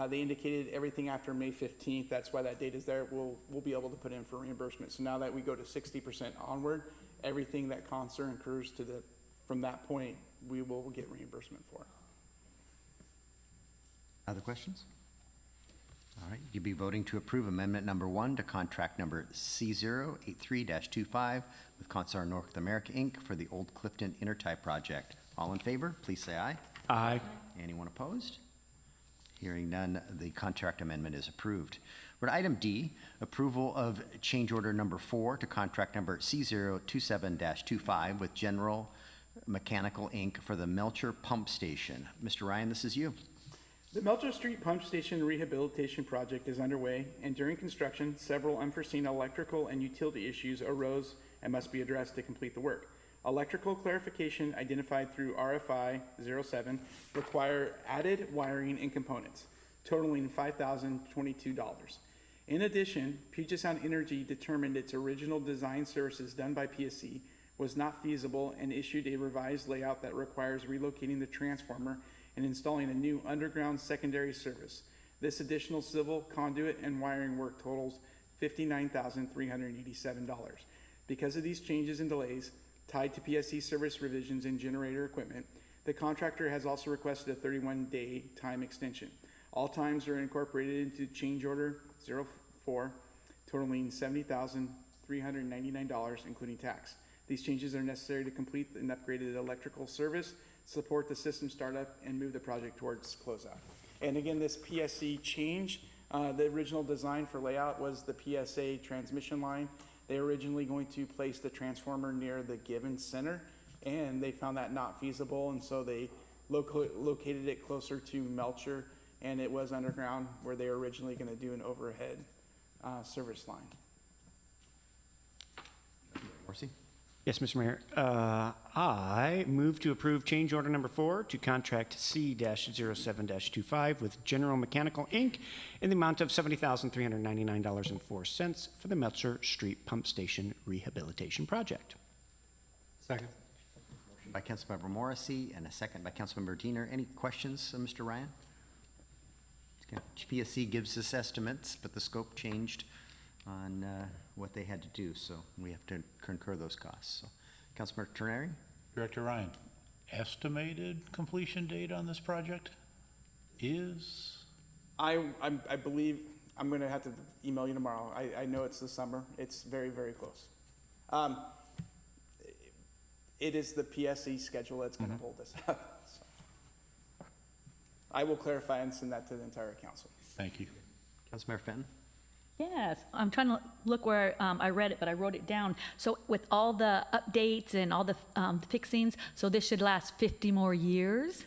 [SPEAKER 13] they indicated everything after May 15th. That's why that date is there. We'll be able to put in for reimbursement. So now that we go to 60% onward, everything that Consor incurs from that point, we will get reimbursement for.
[SPEAKER 1] Other questions? All right, you'll be voting to approve amendment number 1 to contract number C083-25 with Consor North America, Inc. for the Old Clifton Intertie project. All in favor, please say aye.
[SPEAKER 2] Aye.
[SPEAKER 1] Anyone opposed? Hearing none, the contract amendment is approved. We're to item D, approval of change order number 4 to contract number C027-25 with General Mechanical, Inc. for the Melcher Pump Station. Mr. Ryan, this is you.
[SPEAKER 13] The Melcher Street Pump Station Rehabilitation Project is underway, and during construction, several unforeseen electrical and utility issues arose and must be addressed to complete the work. Electrical clarification identified through RFI 07 require added wiring and components, totaling $5,022. In addition, Puget Sound Energy determined its original design services done by PSC was not feasible and issued a revised layout that requires relocating the transformer and installing a new underground secondary service. This additional civil conduit and wiring work totals $59,387. Because of these changes and delays tied to PSC service revisions and generator equipment, the contractor has also requested a 31-day time extension. All times are incorporated into change order 04, totaling $70,399, including tax. These changes are necessary to complete an upgraded electrical service, support the system startup, and move the project towards closeout. And again, this PSC change, the original design for layout was the PSA transmission line. They were originally going to place the transformer near the Given Center, and they found that not feasible, and so they located it closer to Melcher, and it was underground where they were originally going to do an overhead service line.
[SPEAKER 1] Morrissey?
[SPEAKER 2] Yes, Mr. Mayor. I move to approve change order number 4 to contract C-07-25 with General Mechanical, Inc. in the amount of $70,399.04 for the Melcher Street Pump Station Rehabilitation Project.
[SPEAKER 11] Second.
[SPEAKER 1] Motion by Councilmember Morrissey and a second by Councilmember Diener. Any questions, Mr. Ryan? Okay. PSC gives us estimates, but the scope changed on what they had to do, so we have to concur those costs. So, Councilmember Ternary?
[SPEAKER 8] Director Ryan, estimated completion date on this project is?
[SPEAKER 13] I believe, I'm going to have to email you tomorrow. I know it's the summer. It's very, very close. It is the PSC schedule that's going to hold this up. So. I will clarify and send that to the entire council.
[SPEAKER 8] Thank you.
[SPEAKER 1] Councilmember Fenton?
[SPEAKER 3] Yes, I'm trying to look where I read it, but I wrote it down. So with all the updates and all the fixings, so this should last 50 more years?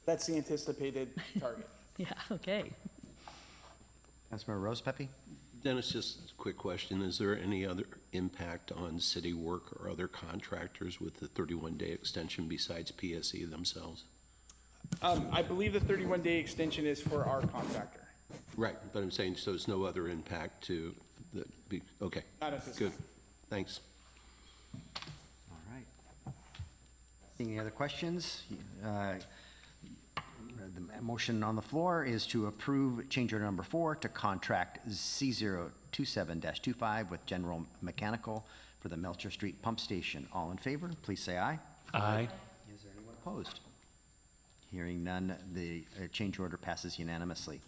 [SPEAKER 13] That's the anticipated target.
[SPEAKER 3] Yeah, okay.
[SPEAKER 1] Councilmember Rose Pepe?
[SPEAKER 4] Dennis, just a quick question. Is there any other impact on city work or other contractors with the 31-day extension besides PSE themselves?
[SPEAKER 13] I believe the 31-day extension is for our contractor.
[SPEAKER 4] Right, but I'm saying, so there's no other impact to the, okay.
[SPEAKER 13] Not at this
[SPEAKER 4] Good,
[SPEAKER 13] time.
[SPEAKER 4] thanks.
[SPEAKER 1] All right. Seeing any other questions? The motion on the floor is to approve change order number 4 to contract C-027-25 with General Mechanical for the Melcher Street Pump Station. All in favor, please say aye.
[SPEAKER 2] Aye.
[SPEAKER 1] Is there anyone opposed? Hearing none, the change order passes unanimously.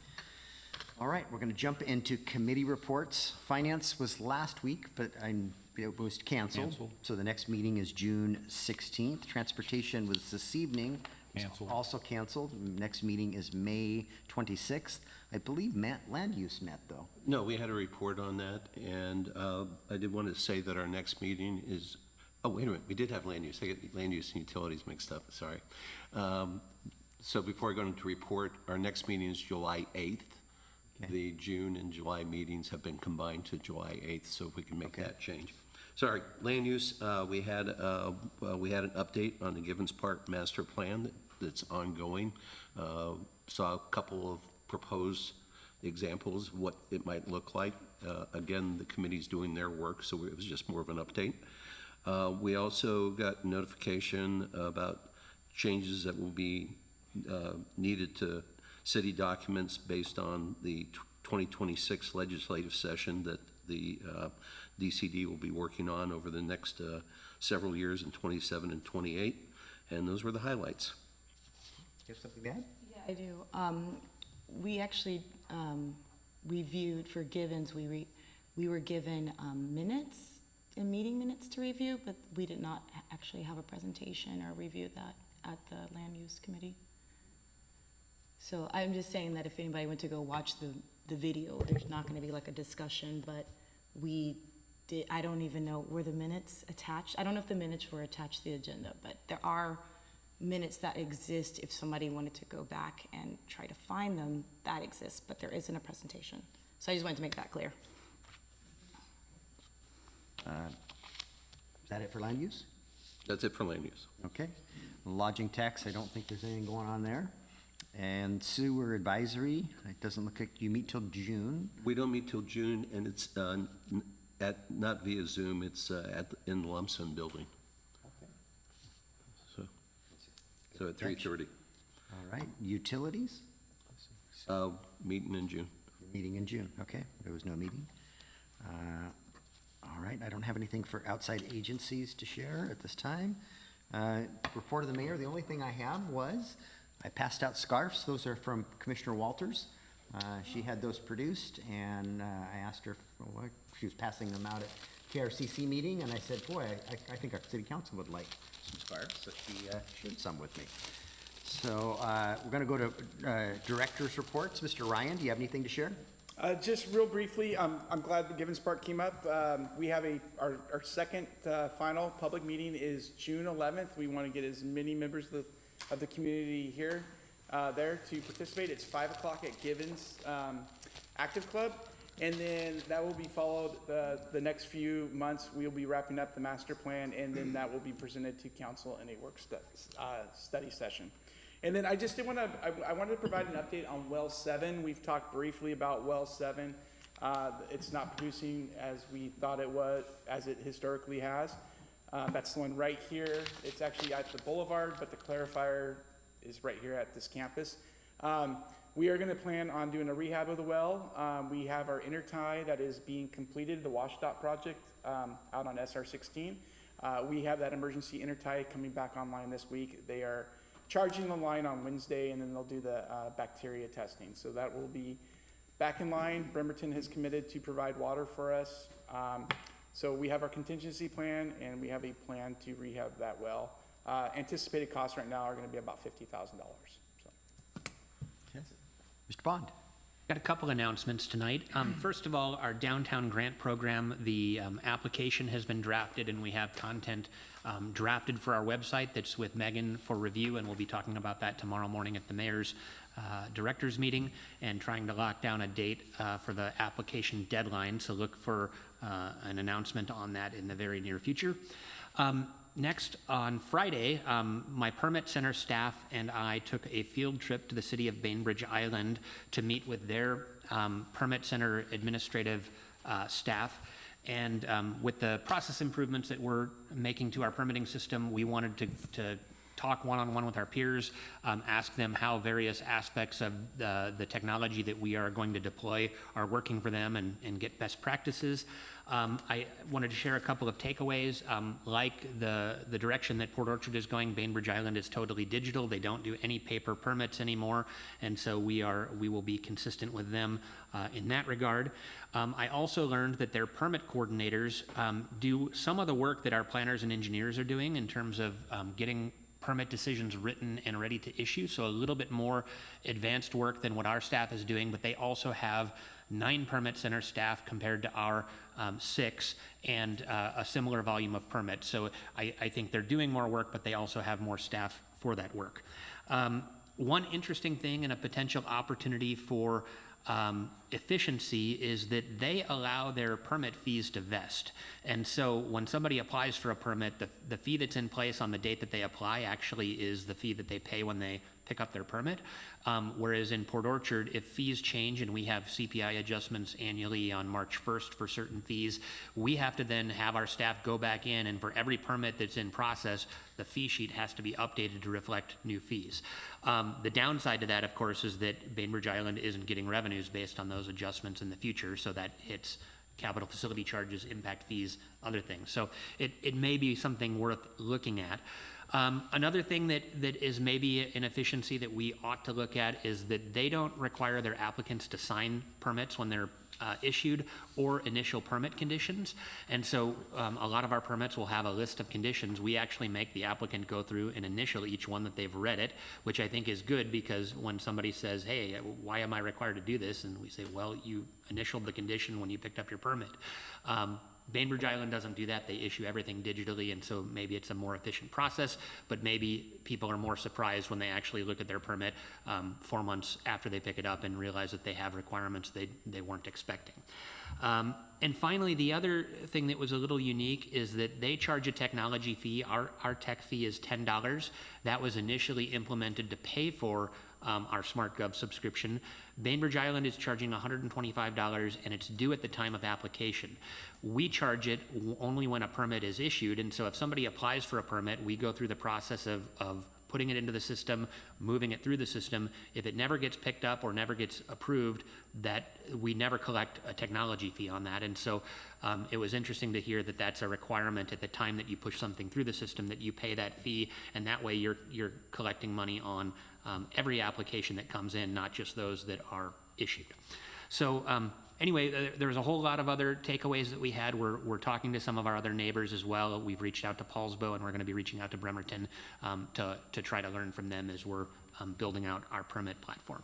[SPEAKER 1] All right, we're going to jump into committee reports. Finance was last week, but it was canceled. So the next meeting is June 16th. Transportation was this evening.
[SPEAKER 8] Canceled.
[SPEAKER 1] Also canceled. Next meeting is May 26th. I believe land use met, though.
[SPEAKER 4] No, we had a report on that, and I did want to say that our next meeting is, oh, wait a minute, we did have land use. I get land use and utilities mixed up, sorry. So before I go into report, our next meeting is July 8th. Okay. The June and July meetings have been combined to July 8th, so if we can make that change. Sorry, land use, we had an update on the Givens Park master plan that's ongoing. Saw a couple of proposed examples of what it might look like. Again, the committee's doing their work, so it was just more of an update. We also got notification about changes that will be needed to city documents based on the 2026 legislative session that the DCD will be working on over the next several years in 27 and 28. And those were the highlights.
[SPEAKER 1] You have something to add?
[SPEAKER 14] Yeah, I do. We actually reviewed for Givens, we were given minutes and meeting minutes to review, but we did not actually have a presentation or review that at the land use committee. So I'm just saying that if anybody went to go watch the video, there's not going to be like a discussion, but we did, I don't even know, were the minutes attached? I don't know if the minutes were attached to the agenda, but there are minutes that exist if somebody wanted to go back and try to find them, that exists, but there isn't a presentation. So I just wanted to make that clear.
[SPEAKER 1] Is that it for land use?
[SPEAKER 4] That's it for land use.
[SPEAKER 1] Okay. Lodging tax, I don't think there's anything going on there. And sewer advisory, it doesn't look like you meet till June.
[SPEAKER 4] We don't meet till June, and it's not via Zoom, it's in the Lumsden building.
[SPEAKER 1] Okay.
[SPEAKER 4] So at 3:30.
[SPEAKER 1] All right, utilities?
[SPEAKER 4] Meeting in June.
[SPEAKER 1] Meeting in June, okay, there was no meeting. All right, I don't have anything for outside agencies to share at this time. Report of the mayor, the only thing I have was, I passed out scarves, those are from Commissioner Walters. She had those produced, and I asked her, well, she was passing them out at KRCC meeting, and I said, boy, I think our city council would like some scarves, so she shared some with me. So we're going to go to director's reports. Mr. Ryan, do you have anything to share?
[SPEAKER 13] Just real briefly, I'm glad Gibbons Park came up. We have our second final public meeting is June 11th. We want to get as many members of the community here, there to participate. It's 5 o'clock at Gibbons Active Club. And then that will be followed the next few months. We'll be wrapping up the master plan, and then that will be presented to council in a work study session. And then I just did I wanted to provide an update on well 7. We've talked briefly about well 7. It's not producing as we thought it was, as it historically has. That's the one right here. It's actually at the boulevard, but the clarifier is right here at this campus. We are going to plan on doing a rehab of the well. We have our intertie that is being completed, the WashDOT project out on SR 16. We have that emergency intertie coming back online this week. They are charging the line on Wednesday, and then they'll do the bacteria testing. So that will be back in line. Bremerton has committed to provide water for us. So we have our contingency plan, and we have a plan to rehab that well. Anticipated costs right now are going to be about $50,000.
[SPEAKER 1] Mr. Bond.
[SPEAKER 15] Got a couple announcements tonight. First of all, our downtown grant program, the application has been drafted, and we have content drafted for our website that's with Megan for review, and we'll be talking about that tomorrow morning at the mayor's directors meeting and trying to lock down a date for the application deadline. So look for an announcement on that in the very near future. Next, on Friday, my permit center staff and I took a field trip to the city of Bainbridge Island to meet with their permit center administrative staff. And with the process improvements that we're making to our permitting system, we wanted to talk one-on-one with our peers, ask them how various aspects of the technology that we are going to deploy are working for them, and get best practices. I wanted to share a couple of takeaways. Like the direction that Port Orchard is going, Bainbridge Island is totally digital. They don't do any paper permits anymore, and so we will be consistent with them in that regard. I also learned that their permit coordinators do some of the work that our planners and engineers are doing in terms of getting permit decisions written and ready to issue, so a little bit more advanced work than what our staff is doing, but they also have 9 permit center staff compared to our 6, and a similar volume of permits. So I think they're doing more work, but they also have more staff for that work. One interesting thing and a potential opportunity for efficiency is that they allow their permit fees to vest. And so when somebody applies for a permit, the fee that's in place on the date that they apply actually is the fee that they pay when they pick up their permit. Whereas in Port Orchard, if fees change, and we have CPI adjustments annually on March 1st for certain fees, we have to then have our staff go back in, and for every permit that's in process, the fee sheet has to be updated to reflect new fees. The downside to that, of course, is that Bainbridge Island isn't getting revenues based on those adjustments in the future, so that hits capital facility charges, impact fees, other things. So it may be something worth looking at. Another thing that is maybe an efficiency that we ought to look at is that they don't require their applicants to sign permits when they're issued, or initial permit conditions. And so a lot of our permits will have a list of conditions. We actually make the applicant go through and initial each one that they've read it, which I think is good, because when somebody says, hey, why am I required to do this? And we say, well, you initialed the condition when you picked up your permit. Bainbridge Island doesn't do that. They issue everything digitally, and so maybe it's a more efficient process, but maybe people are more surprised when they actually look at their permit 4 months after they pick it up and realize that they have requirements they weren't expecting. And finally, the other thing that was a little unique is that they charge a technology fee. Our tech fee is $10. That was initially implemented to pay for our SmartGov subscription. Bainbridge Island is charging $125, and it's due at the time of application. We charge it only when a permit is issued, and so if somebody applies for a permit, we go through the process of putting it into the system, moving it through the system. If it never gets picked up or never gets approved, that we never collect a technology fee on that. And so it was interesting to hear that that's a requirement at the time that you push something through the system, that you pay that fee, and that way you're collecting money on every application that comes in, not just those that are issued. So anyway, there was a whole lot of other takeaways that we had. We're talking to some of our other neighbors as well. We've reached out to Paulsbo, and we're going to be reaching out to Bremerton to try to learn from them as we're building out our permit platform.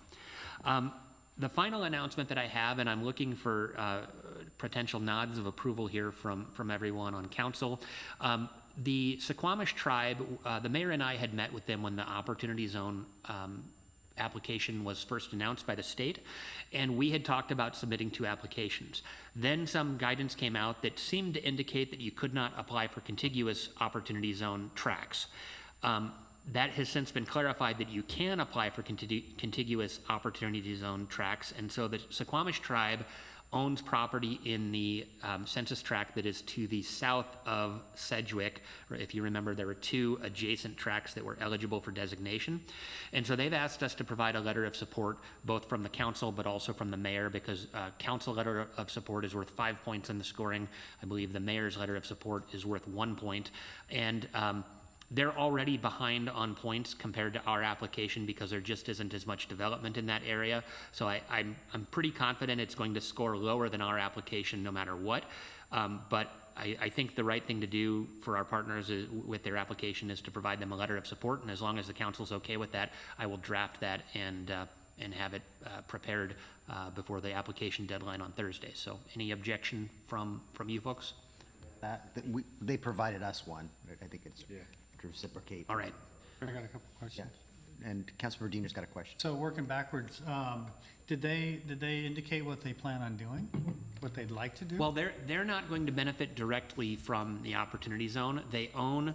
[SPEAKER 15] The final announcement that I have, and I'm looking for potential nods of approval here from everyone on council. The Suquamish tribe, the mayor and I had met with them when the Opportunity Zone application was first announced by the state, and we had talked about submitting 2 applications. Then some guidance came out that seemed to indicate that you could not apply for contiguous Opportunity Zone tracts. That has since been clarified that you can apply for contiguous Opportunity Zone tracts, and so the Suquamish tribe owns property in the census tract that is to the south of Sedgwick. If you remember, there were 2 adjacent tracts that were eligible for designation. And so they've asked us to provide a letter of support, both from the council but also from the mayor, because council letter of support is worth 5 points in the scoring. I believe the mayor's letter of support is worth 1 point. And they're already behind on points compared to our application because there just isn't as much development in that area. So I'm pretty confident it's going to score lower than our application no matter what. But I think the right thing to do for our partners with their application is to provide them a letter of support. And as long as the council's okay with that, I will draft that and have it prepared before the application deadline on Thursday. So any objection from you folks?
[SPEAKER 1] They provided us one. I think it's to reciprocate.
[SPEAKER 15] All right.
[SPEAKER 11] I got a couple questions.
[SPEAKER 1] Yeah. And Councilmember Diener's got a question.
[SPEAKER 11] So working backwards, did they indicate what they plan on doing? What they'd like to do?
[SPEAKER 15] Well, they're not going to benefit directly from the Opportunity Zone. They own,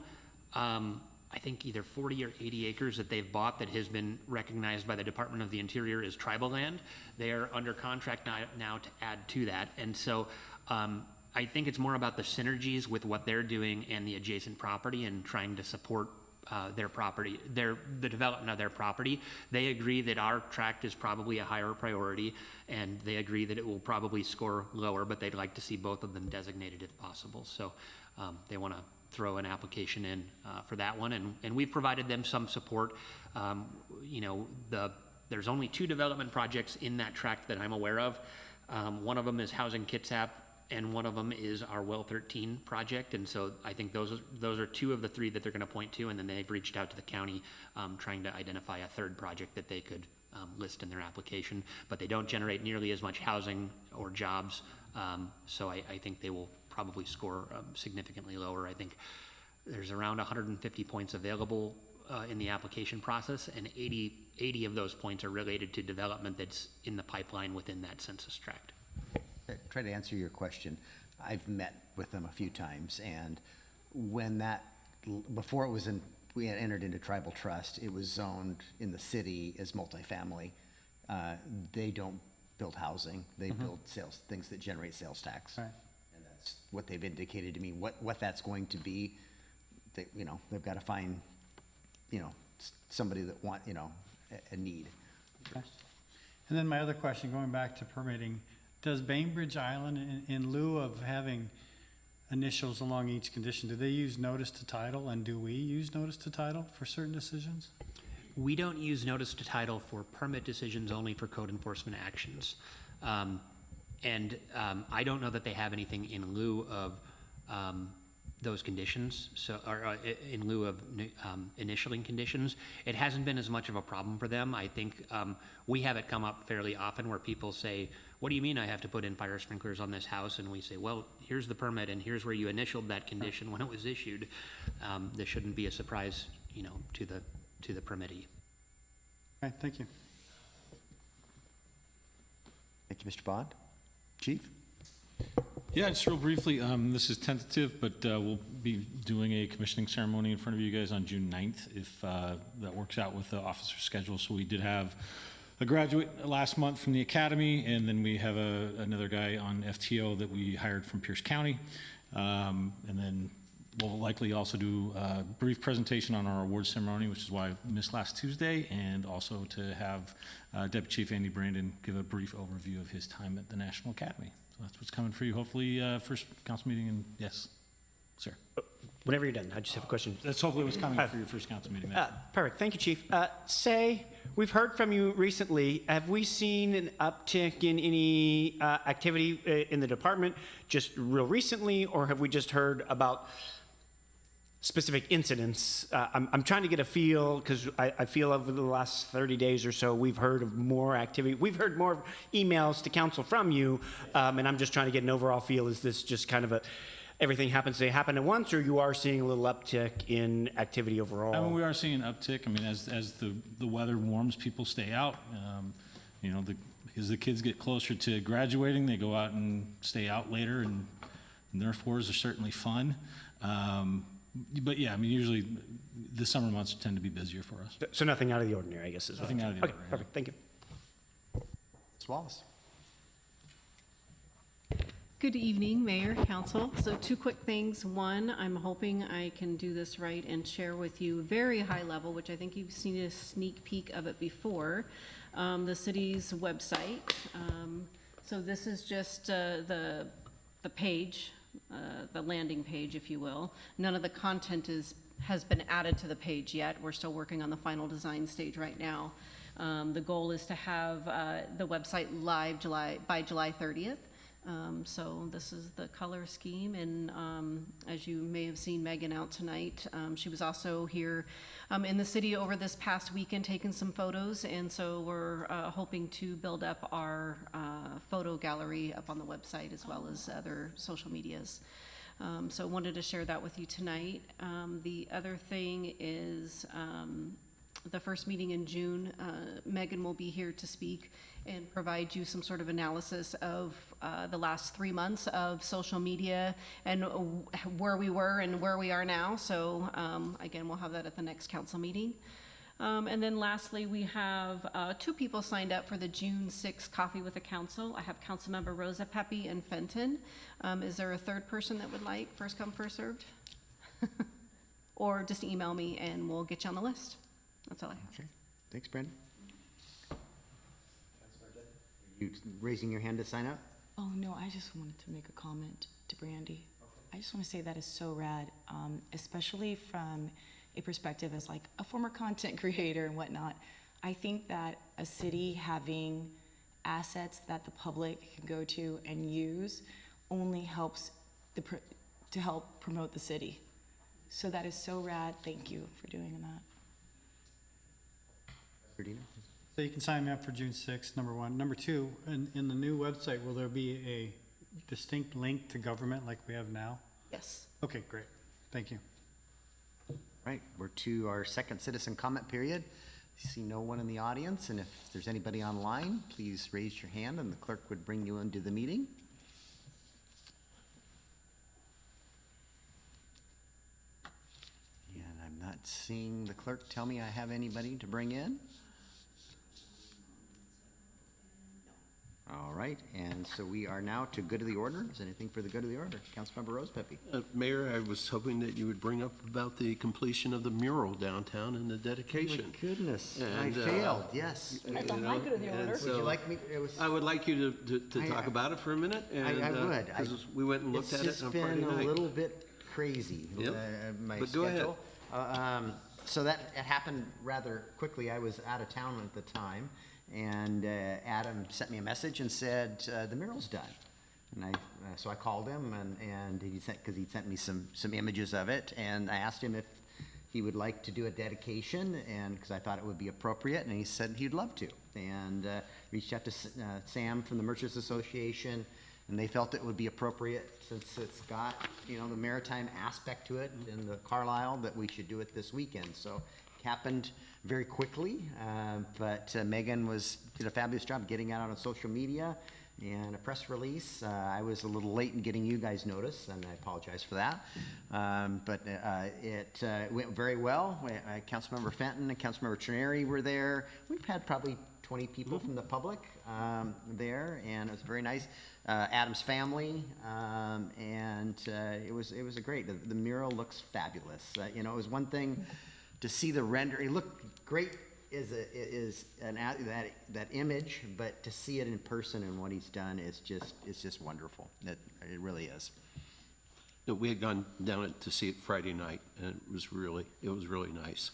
[SPEAKER 15] I think, either 40 or 80 acres that they've bought that has been recognized by the Department of the Interior as tribal land. They are under contract now to add to that. And so I think it's more about the synergies with what they're doing and the adjacent property and trying to support their property, the development of their property. They agree that our tract is probably a higher priority, and they agree that it will probably score lower, but they'd like to see both of them designated if possible. So they want to throw an application in for that one, and we've provided them some support. You know, there's only 2 development projects in that tract that I'm aware of. One of them is Housing Kitsap, and one of them is our Well 13 project. And so I think those are 2 of the 3 that they're going to point to, and then they've reached out to the county trying to identify a 3rd project that they could list in their application. But they don't generate nearly as much housing or jobs, so I think they will probably score significantly lower. I think there's around 150 points available in the application process, and 80 of those points are related to development that's in the pipeline within that census tract.
[SPEAKER 1] Try to answer your question. I've met with them a few times, and when before we had entered into tribal trust, it was zoned in the city as multifamily. They don't build housing; they build things that generate sales tax, and that's what they've indicated to me. What that's going to be, they've got to find, somebody that a need.
[SPEAKER 11] Okay. And then my other question, going back to permitting. Does Bainbridge Island, in lieu of having initials along each condition, do they use notice to title, and do we use notice to title for certain decisions?
[SPEAKER 15] We don't use notice to title for permit decisions, only for code enforcement actions. And I don't know that they have anything in lieu of those conditions, or in lieu of initialing conditions. It hasn't been as much of a problem for them. I think we have it come up fairly often where people say, what do you mean I have to put in fire sprinklers on this house? And we say, well, here's the permit, and here's where you initialed that condition when it was issued. This shouldn't be a surprise, to the permittee.
[SPEAKER 11] Okay, thank you.
[SPEAKER 1] Thank you, Mr. Bond. Chief?
[SPEAKER 16] Yeah, just real briefly, this is tentative, but we'll be doing a commissioning ceremony in front of you guys on June 9th, if that works out with the officer schedule. So we did have a graduate last month from the academy, and then we have another guy on FTO that we hired from Pierce County. And then we'll likely also do a brief presentation on our awards ceremony, which is why I missed last Tuesday, and also to have Deputy Chief Andy Brandon give a brief overview of his time at the National Academy. So that's what's coming for you, hopefully first council meeting, and yes, sir.
[SPEAKER 2] Whenever you're done, I just have a question.
[SPEAKER 16] That's hopefully what's coming for your first council meeting.
[SPEAKER 2] Perfect. Thank you, Chief. Say, we've heard from you recently. Have we seen an uptick in any activity in the department just real recently, or have we just heard about specific incidents? I'm trying to get a feel, because I feel over the last 30 days or so, we've heard of more activity. We've heard more emails to council from you, and I'm just trying to get an overall feel. Is this just kind of a everything happens to happen at once, or you are seeing a little uptick in activity overall?
[SPEAKER 16] I mean, we are seeing an uptick. I mean, as the weather warms, people stay out. You know, as the kids get closer to graduating, they go out and stay out later, and therefore are certainly fun. But yeah, I mean, usually the summer months tend to be busier for us.
[SPEAKER 2] So nothing out of the ordinary, I guess. Is
[SPEAKER 16] Nothing out of the ordinary.
[SPEAKER 2] Perfect. Thank you.
[SPEAKER 1] Ms. Wallace.
[SPEAKER 12] Good evening, Mayor, Council. So 2 quick things. One, I'm hoping I can do this right and share with you very high level, which I think you've seen a sneak peek of it before, the city's website. So this is just the page, the landing page, if you will. None of the content has been added to the page yet. We're still working on the final design stage right now. The goal is to have the website live by July 30th. So this is the color scheme, and as you may have seen Megan out tonight, she was also here in the city over this past weekend taking some photos, and so we're hoping to build up our photo gallery up on the website as well as other social medias. So wanted to share that with you tonight. The other thing is the first meeting in June, Megan will be here to speak and provide you some sort of analysis of the last 3 months of social media and where we were and where we are now. So again, we'll have that at the next council meeting. And then lastly, we have 2 people signed up for the June 6th Coffee with the Council. I have Councilmember Rosa Pepe and Fenton. Is there a third person that would like? First come, first served? Or just email me and we'll get you on the list. That's all I have.
[SPEAKER 1] Okay. Thanks, Brandon. You raising your hand to sign up?
[SPEAKER 14] Oh, no, I just wanted to make a comment to Brandy. I just want to say that is so rad, especially from a perspective as like a former content creator and whatnot. I think that a city having assets that the public can go to and use only helps to help promote the city. So that is so rad. Thank you for doing that.
[SPEAKER 11] So you can sign me up for June 6th, number one. Number two, in the new website, will there be a distinct link to government like we have now?
[SPEAKER 12] Yes.
[SPEAKER 11] Okay, great. Thank you.
[SPEAKER 1] Right, we're to our second citizen comment period. I see no one in the audience, and if there's anybody online, please raise your hand and the clerk would bring you into the meeting. And I'm not seeing the clerk tell me I have anybody to bring in. All right, and so we are now to good of the order. Is anything for the good of the order? Councilmember Rose Pepe.
[SPEAKER 4] Mayor, I was hoping that you would bring up about the completion of the mural downtown and the dedication.
[SPEAKER 1] Oh my goodness, I
[SPEAKER 4] And,
[SPEAKER 1] failed, yes.
[SPEAKER 3] That's on my good of the order.
[SPEAKER 1] Would you like me, it was.
[SPEAKER 4] I would like you to talk about it for a minute.
[SPEAKER 1] I would.
[SPEAKER 4] Because we went and looked at it on Friday
[SPEAKER 1] It's just been a
[SPEAKER 4] night.
[SPEAKER 1] little bit crazy,
[SPEAKER 4] Yep.
[SPEAKER 1] my
[SPEAKER 4] But go ahead.
[SPEAKER 1] schedule. So that it happened rather quickly. I was out of town at the time, and Adam sent me a message and said, the mural's done. And so I called him, and he sent, because he'd sent me some images of it, and I asked him if he would like to do a dedication, and because I thought it would be appropriate, and he said he'd love to. And reached out to Sam from the Merchants Association, and they felt it would be appropriate, since it's got, you know, the maritime aspect to it in the Carlisle, that we should do it this weekend. So it happened very quickly, but Megan did a fabulous job getting out on social media and a press release. I was a little late in getting you guys notice, and I apologize for that. But it went very well. Councilmember Fenton and Councilmember Trineri were there. We've had probably 20 people from the public there, and it was very nice. Adam's family, and it was a great. The mural looks fabulous. You know, it was one thing to see the render. It looked great that image, but to see it in person and what he's done is just wonderful. It really is.
[SPEAKER 4] No, we had gone down to see it Friday night, and it was really nice.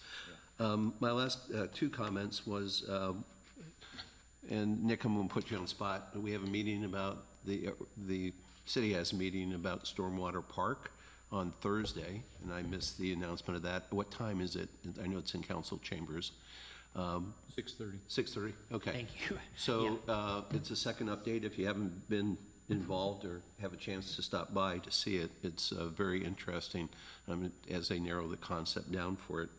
[SPEAKER 4] My last two comments was, and Nick, I'm going to put you on the spot. We have a meeting about the city has a meeting about Stormwater Park on Thursday, and I missed the announcement of that. What time is it? I know it's in council chambers.
[SPEAKER 16] 6:30.
[SPEAKER 4] 6:30. Okay.
[SPEAKER 15] Thank you.
[SPEAKER 4] So it's a second update. If you haven't been involved or have a chance to stop by to see it, it's very interesting as they narrow the concept down for it.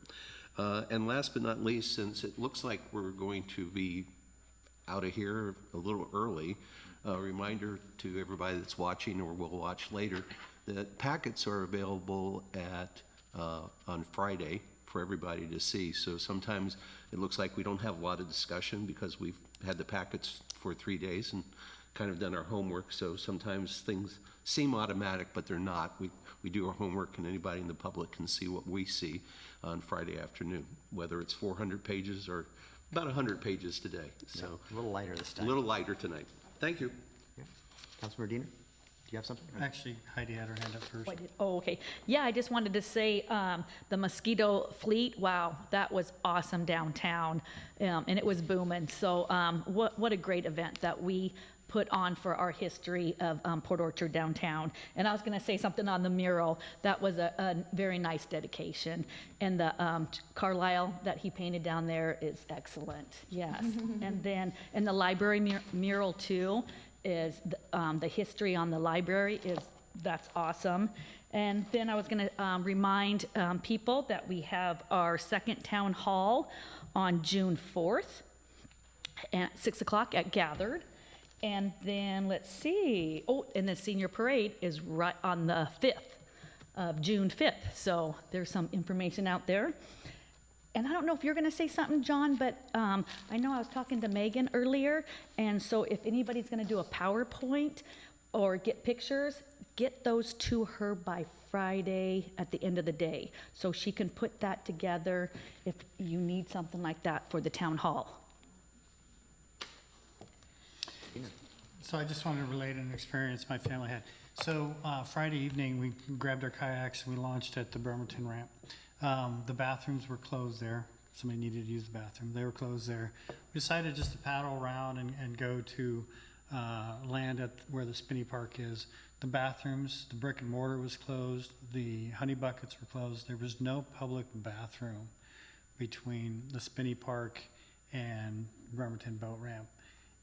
[SPEAKER 4] And last but not least, since it looks like we're going to be out of here a little early, a reminder to everybody that's watching or will watch later that packets are available on Friday for everybody to see. So sometimes it looks like we don't have a lot of discussion because we've had the packets for 3 days and kind of done our homework. So sometimes things seem automatic, but they're not. We do our homework, and anybody in the public can see what we see on Friday afternoon, whether it's 400 pages or about 100 pages today. So
[SPEAKER 1] a little lighter this time.
[SPEAKER 4] A little lighter tonight. Thank you.
[SPEAKER 1] Yeah. Councilmember Diener, do you have something?
[SPEAKER 11] Actually, Heidi had her hand up first.
[SPEAKER 3] Oh, okay. Yeah, I just wanted to say the mosquito fleet, wow, that was awesome downtown, and it was booming. So what a great event that we put on for our history of Port Orchard downtown. And I was going to say something on the mural. That was a very nice dedication. And the Carlisle that he painted down there is excellent. Yes. And then in the library mural too is the history on the library that's awesome. And then I was going to remind people that we have our second town hall on June 4th at 6 o'clock at Gathered. And then, let's see, and the senior parade is right on the 5th of June 5th. So there's some information out there. And I don't know if you're going to say something, John, but I know I was talking to Megan earlier. And so if anybody's going to do a PowerPoint or get pictures, get those to her by Friday at the end of the day. So she can put that together if you need something like that for the town hall.
[SPEAKER 11] So I just wanted to relate an experience my family had. So Friday evening, we grabbed our kayaks and we launched at the Bremerton ramp. The bathrooms were closed there. Somebody needed to use the bathroom. They were closed there. We decided just to paddle around and go to land at where the Spinney Park is. The bathrooms, the brick and mortar was closed. The honey buckets were closed. There was no public bathroom between the Spinney Park and Bremerton boat ramp.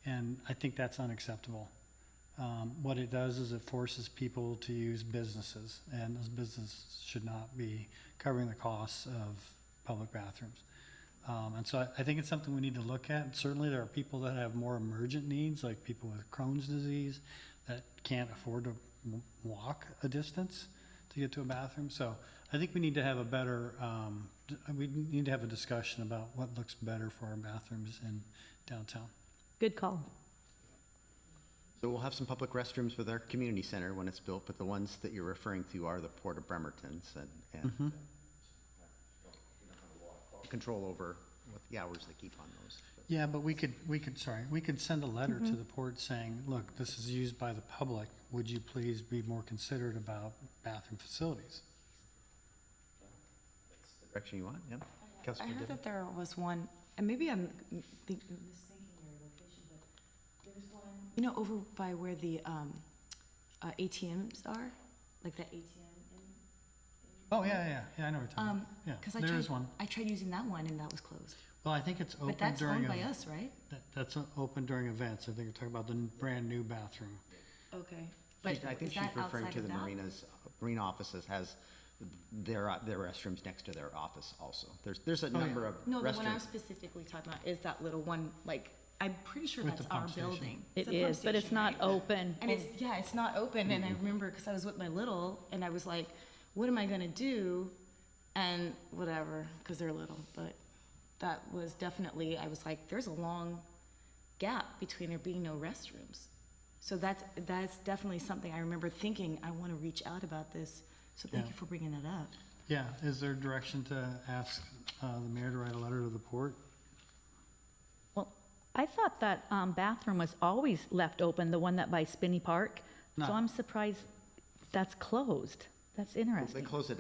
[SPEAKER 11] And I think that's unacceptable. What it does is it forces people to use businesses, and those businesses should not be covering the costs of public bathrooms. And so I think it's something we need to look at. Certainly there are people that have more emergent needs, like people with Crohn's disease that can't afford to walk a distance to get to a bathroom. So I think we need to have a better, we need to have a discussion about what looks better for our bathrooms in downtown.
[SPEAKER 3] Good call.
[SPEAKER 1] So we'll have some public restrooms with our community center when it's built, but the ones that you're referring to are the Port of Bremerton's and control over what the hours they keep on those.
[SPEAKER 11] Yeah, but we could send a letter to the port saying, look, this is used by the public. Would you please be more considerate about bathroom facilities?
[SPEAKER 1] That's the direction you want, yeah.
[SPEAKER 14] I
[SPEAKER 1] Councilman
[SPEAKER 14] heard
[SPEAKER 1] Dibbs?
[SPEAKER 14] that there was one, and maybe I'm mistaking your location, but there's one, you know, over by where the ATMs are, like that ATM.
[SPEAKER 11] Oh, yeah, I know what you're talking about. Yeah,
[SPEAKER 14] Because
[SPEAKER 11] there is one.
[SPEAKER 14] I tried using that one and that was closed.
[SPEAKER 11] Well, I think it's open
[SPEAKER 14] But that's
[SPEAKER 11] during.
[SPEAKER 14] owned by us, right?
[SPEAKER 11] That's open during events. I think you're talking about the brand new bathroom.
[SPEAKER 14] Okay. But
[SPEAKER 1] I think
[SPEAKER 14] is
[SPEAKER 1] she's
[SPEAKER 14] that
[SPEAKER 1] referring
[SPEAKER 14] outside
[SPEAKER 1] to
[SPEAKER 14] of
[SPEAKER 1] the
[SPEAKER 14] that?
[SPEAKER 1] marina offices has their restrooms next to their office also. There's a number of
[SPEAKER 14] No, the one I
[SPEAKER 1] restrooms.
[SPEAKER 14] was specifically talking about is that little one, like, I'm pretty sure
[SPEAKER 11] With
[SPEAKER 14] that's
[SPEAKER 11] the
[SPEAKER 14] our
[SPEAKER 11] pump station.
[SPEAKER 14] building.
[SPEAKER 3] It
[SPEAKER 14] It's a pump
[SPEAKER 3] is, but it's
[SPEAKER 14] station,
[SPEAKER 3] not
[SPEAKER 14] right?
[SPEAKER 3] open.
[SPEAKER 14] And it's not open, and I remember, because I was with my little, and I was like, what am I gonna do? And whatever, because they're little, but that was definitely, I was like, there's a long gap between there being no restrooms. So that's definitely something I remember thinking, I want to reach out about this. So thank you for bringing that up.
[SPEAKER 11] Yeah, is there direction to ask the mayor to write a letter to the port?
[SPEAKER 3] Well, I thought that bathroom was always left open, the one that by Spinney Park. So
[SPEAKER 11] No.
[SPEAKER 3] I'm surprised that's closed. That's
[SPEAKER 1] They
[SPEAKER 3] interesting.
[SPEAKER 1] close it,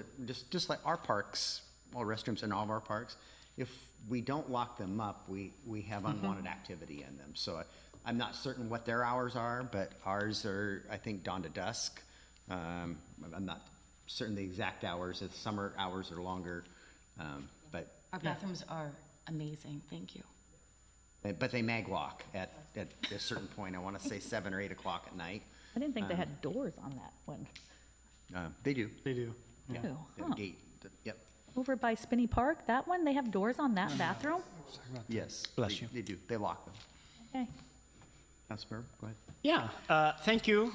[SPEAKER 1] just like our parks, all restrooms in all of our parks. If we don't lock them up, we have unwanted activity in them. So I'm not certain what their hours are, but ours are, I think, dawn to dusk. I'm not certain the exact hours. The summer hours are longer, but.
[SPEAKER 14] Our bathrooms are amazing, thank you.
[SPEAKER 1] But they mag lock at a certain point. I want to say 7 or 8 o'clock at night.
[SPEAKER 3] I didn't think they had doors on that one.
[SPEAKER 1] They do.
[SPEAKER 11] They do.
[SPEAKER 1] Yeah.
[SPEAKER 3] Oh,
[SPEAKER 1] They have
[SPEAKER 3] huh.
[SPEAKER 1] a gate. Yep.
[SPEAKER 3] Over by Spinney Park, that one, they have doors on that bathroom?
[SPEAKER 1] Yes.
[SPEAKER 2] Bless
[SPEAKER 1] they-
[SPEAKER 2] you.
[SPEAKER 1] They do. They lock them.
[SPEAKER 3] Okay.
[SPEAKER 1] Councilmember, go ahead.
[SPEAKER 2] Yeah, thank you.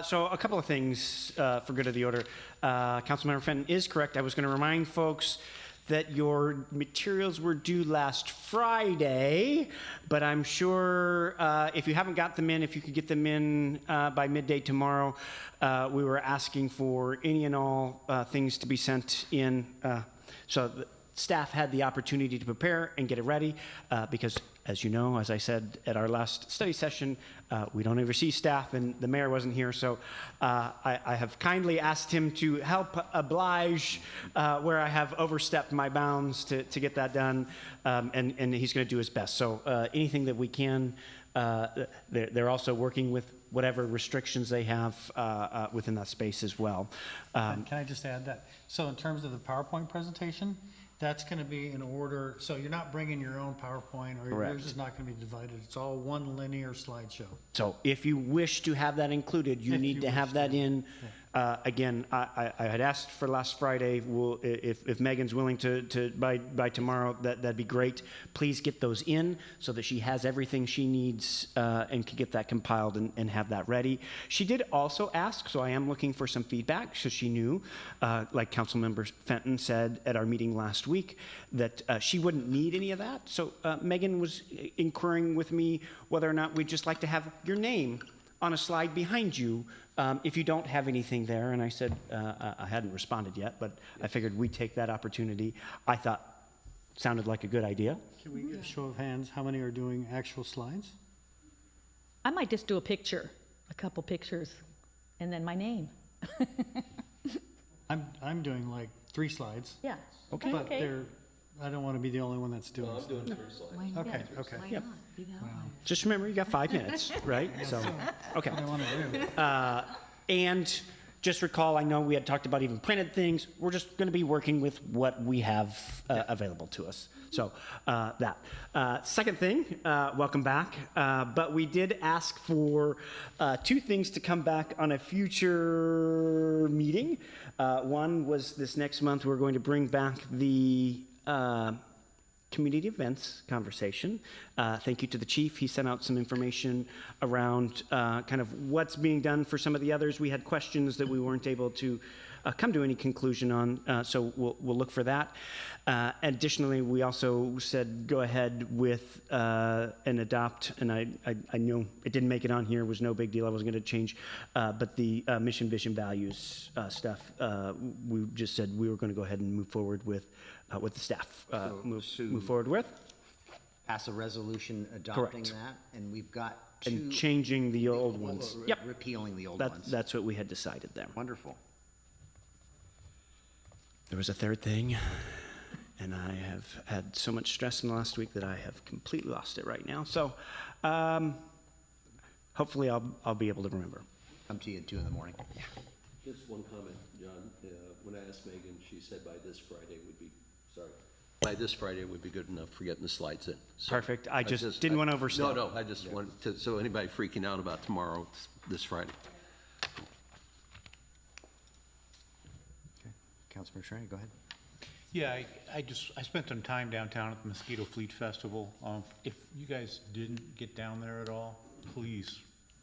[SPEAKER 2] So a couple of things for good of the order. Councilmember Fenton is correct. I was going to remind folks that your materials were due last Friday, but I'm sure if you haven't got them in, if you could get them in by midday tomorrow, we were asking for any and all things to be sent in. So the staff had the opportunity to prepare and get it ready because, as you know, as I said at our last study session, we don't oversee staff, and the mayor wasn't here, so I have kindly asked him to help oblige where I have overstepped my bounds to get that done, and he's going to do his best. So anything that we can, they're also working with whatever restrictions they have within that space as well.
[SPEAKER 11] Can I just add that? So in terms of the PowerPoint presentation, that's going to be in order, so you're not bringing your own PowerPoint, or
[SPEAKER 2] Correct.
[SPEAKER 11] yours is not going to be divided. It's all one linear slideshow.
[SPEAKER 2] So if you wish to have that included, you
[SPEAKER 11] If
[SPEAKER 2] need
[SPEAKER 11] you
[SPEAKER 2] to have
[SPEAKER 11] wish
[SPEAKER 2] that
[SPEAKER 11] to.
[SPEAKER 2] in. Again, I had asked for last Friday. If Megan's willing to by tomorrow, that'd be great. Please get those in so that she has everything she needs and can get that compiled and have that ready. She did also ask, so I am looking for some feedback, so she knew, like Councilmember Fenton said at our meeting last week, that she wouldn't need any of that. So Megan was inquiring with me whether or not we'd just like to have your name on a slide behind you if you don't have anything there. And I said, I hadn't responded yet, but I figured we'd take that opportunity. I thought sounded like a good idea.
[SPEAKER 11] Can we get a show of hands? How many are doing actual slides?
[SPEAKER 3] I might just do a picture, a couple pictures, and then my name.
[SPEAKER 11] I'm doing like 3 slides.
[SPEAKER 3] Yeah.
[SPEAKER 2] Okay.
[SPEAKER 11] But I don't want to be the only one that's doing it.
[SPEAKER 14] Why not?
[SPEAKER 11] Okay, okay.
[SPEAKER 14] Why
[SPEAKER 2] Yep.
[SPEAKER 14] not? Be that one.
[SPEAKER 2] Just remember, you got 5 minutes, right? So, okay.
[SPEAKER 11] What I want to do.
[SPEAKER 2] And just recall, I know we had talked about even printed things. We're just going to be working with what we have available to us. So that. Second thing, welcome back. But we did ask for 2 things to come back on a future meeting. One was this next month, we're going to bring back the community events conversation. Thank you to the chief. He sent out some information around kind of what's being done for some of the others. We had questions that we weren't able to come to any conclusion on, so we'll look for that. Additionally, we also said go ahead with and adopt, and I know it didn't make it on here, it was no big deal, I wasn't going to change, but the mission, vision, values stuff, we just said we were going to go ahead and move forward with the staff, move forward with.
[SPEAKER 1] Pass a resolution adopting
[SPEAKER 2] Correct.
[SPEAKER 1] that, and we've got
[SPEAKER 2] And
[SPEAKER 1] 2.
[SPEAKER 2] changing the old ones. Yep.
[SPEAKER 1] Repealing the old ones.
[SPEAKER 2] That's what we had decided there.
[SPEAKER 1] Wonderful.
[SPEAKER 2] There was a third thing, and I have had so much stress in the last week that I have completely lost it right now. So hopefully I'll be able to remember.
[SPEAKER 1] Come to you at 2 in the morning.
[SPEAKER 4] Just one comment, John. When I asked Megan, she said by this Friday would be good enough for getting the slides in. So
[SPEAKER 2] Perfect. I just didn't want to overstep.
[SPEAKER 4] No, I just wanted to, so anybody freaking out about tomorrow, it's this Friday.
[SPEAKER 1] Okay. Councilmember Shrey, go ahead.
[SPEAKER 8] Yeah, I spent some time downtown at the Mosquito Fleet Festival. If you guys didn't get down there at all, please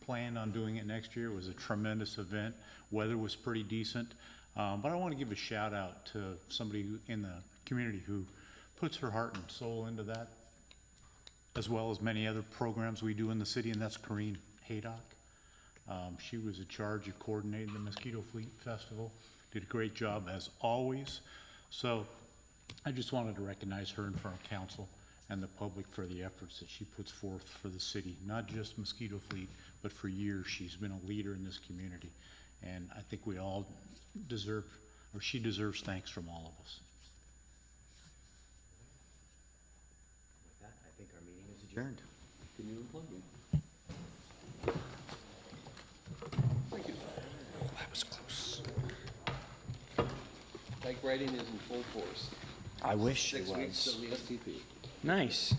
[SPEAKER 8] plan on doing it next year. It was a tremendous event. Weather was pretty decent. But I want to give a shout out to somebody in the community who puts her heart and soul into that. as well as many other programs we do in the city, and that's Corrine Haydock. She was in charge of coordinating the Mosquito Fleet Festival, did a great job as always. So I just wanted to recognize her in front of council and the public for the efforts that she puts forth for the city, not just Mosquito Fleet, but for years she's been a leader in this community. And I think we all deserve, or she deserves thanks from all of us.
[SPEAKER 1] With that, I think our meeting is adjourned.
[SPEAKER 4] Can you unplug me? Thank you.
[SPEAKER 2] That was close.
[SPEAKER 4] Bike riding is in full force.
[SPEAKER 2] I wish it
[SPEAKER 4] 6 weeks
[SPEAKER 2] was.
[SPEAKER 4] till the STP.
[SPEAKER 2] Nice.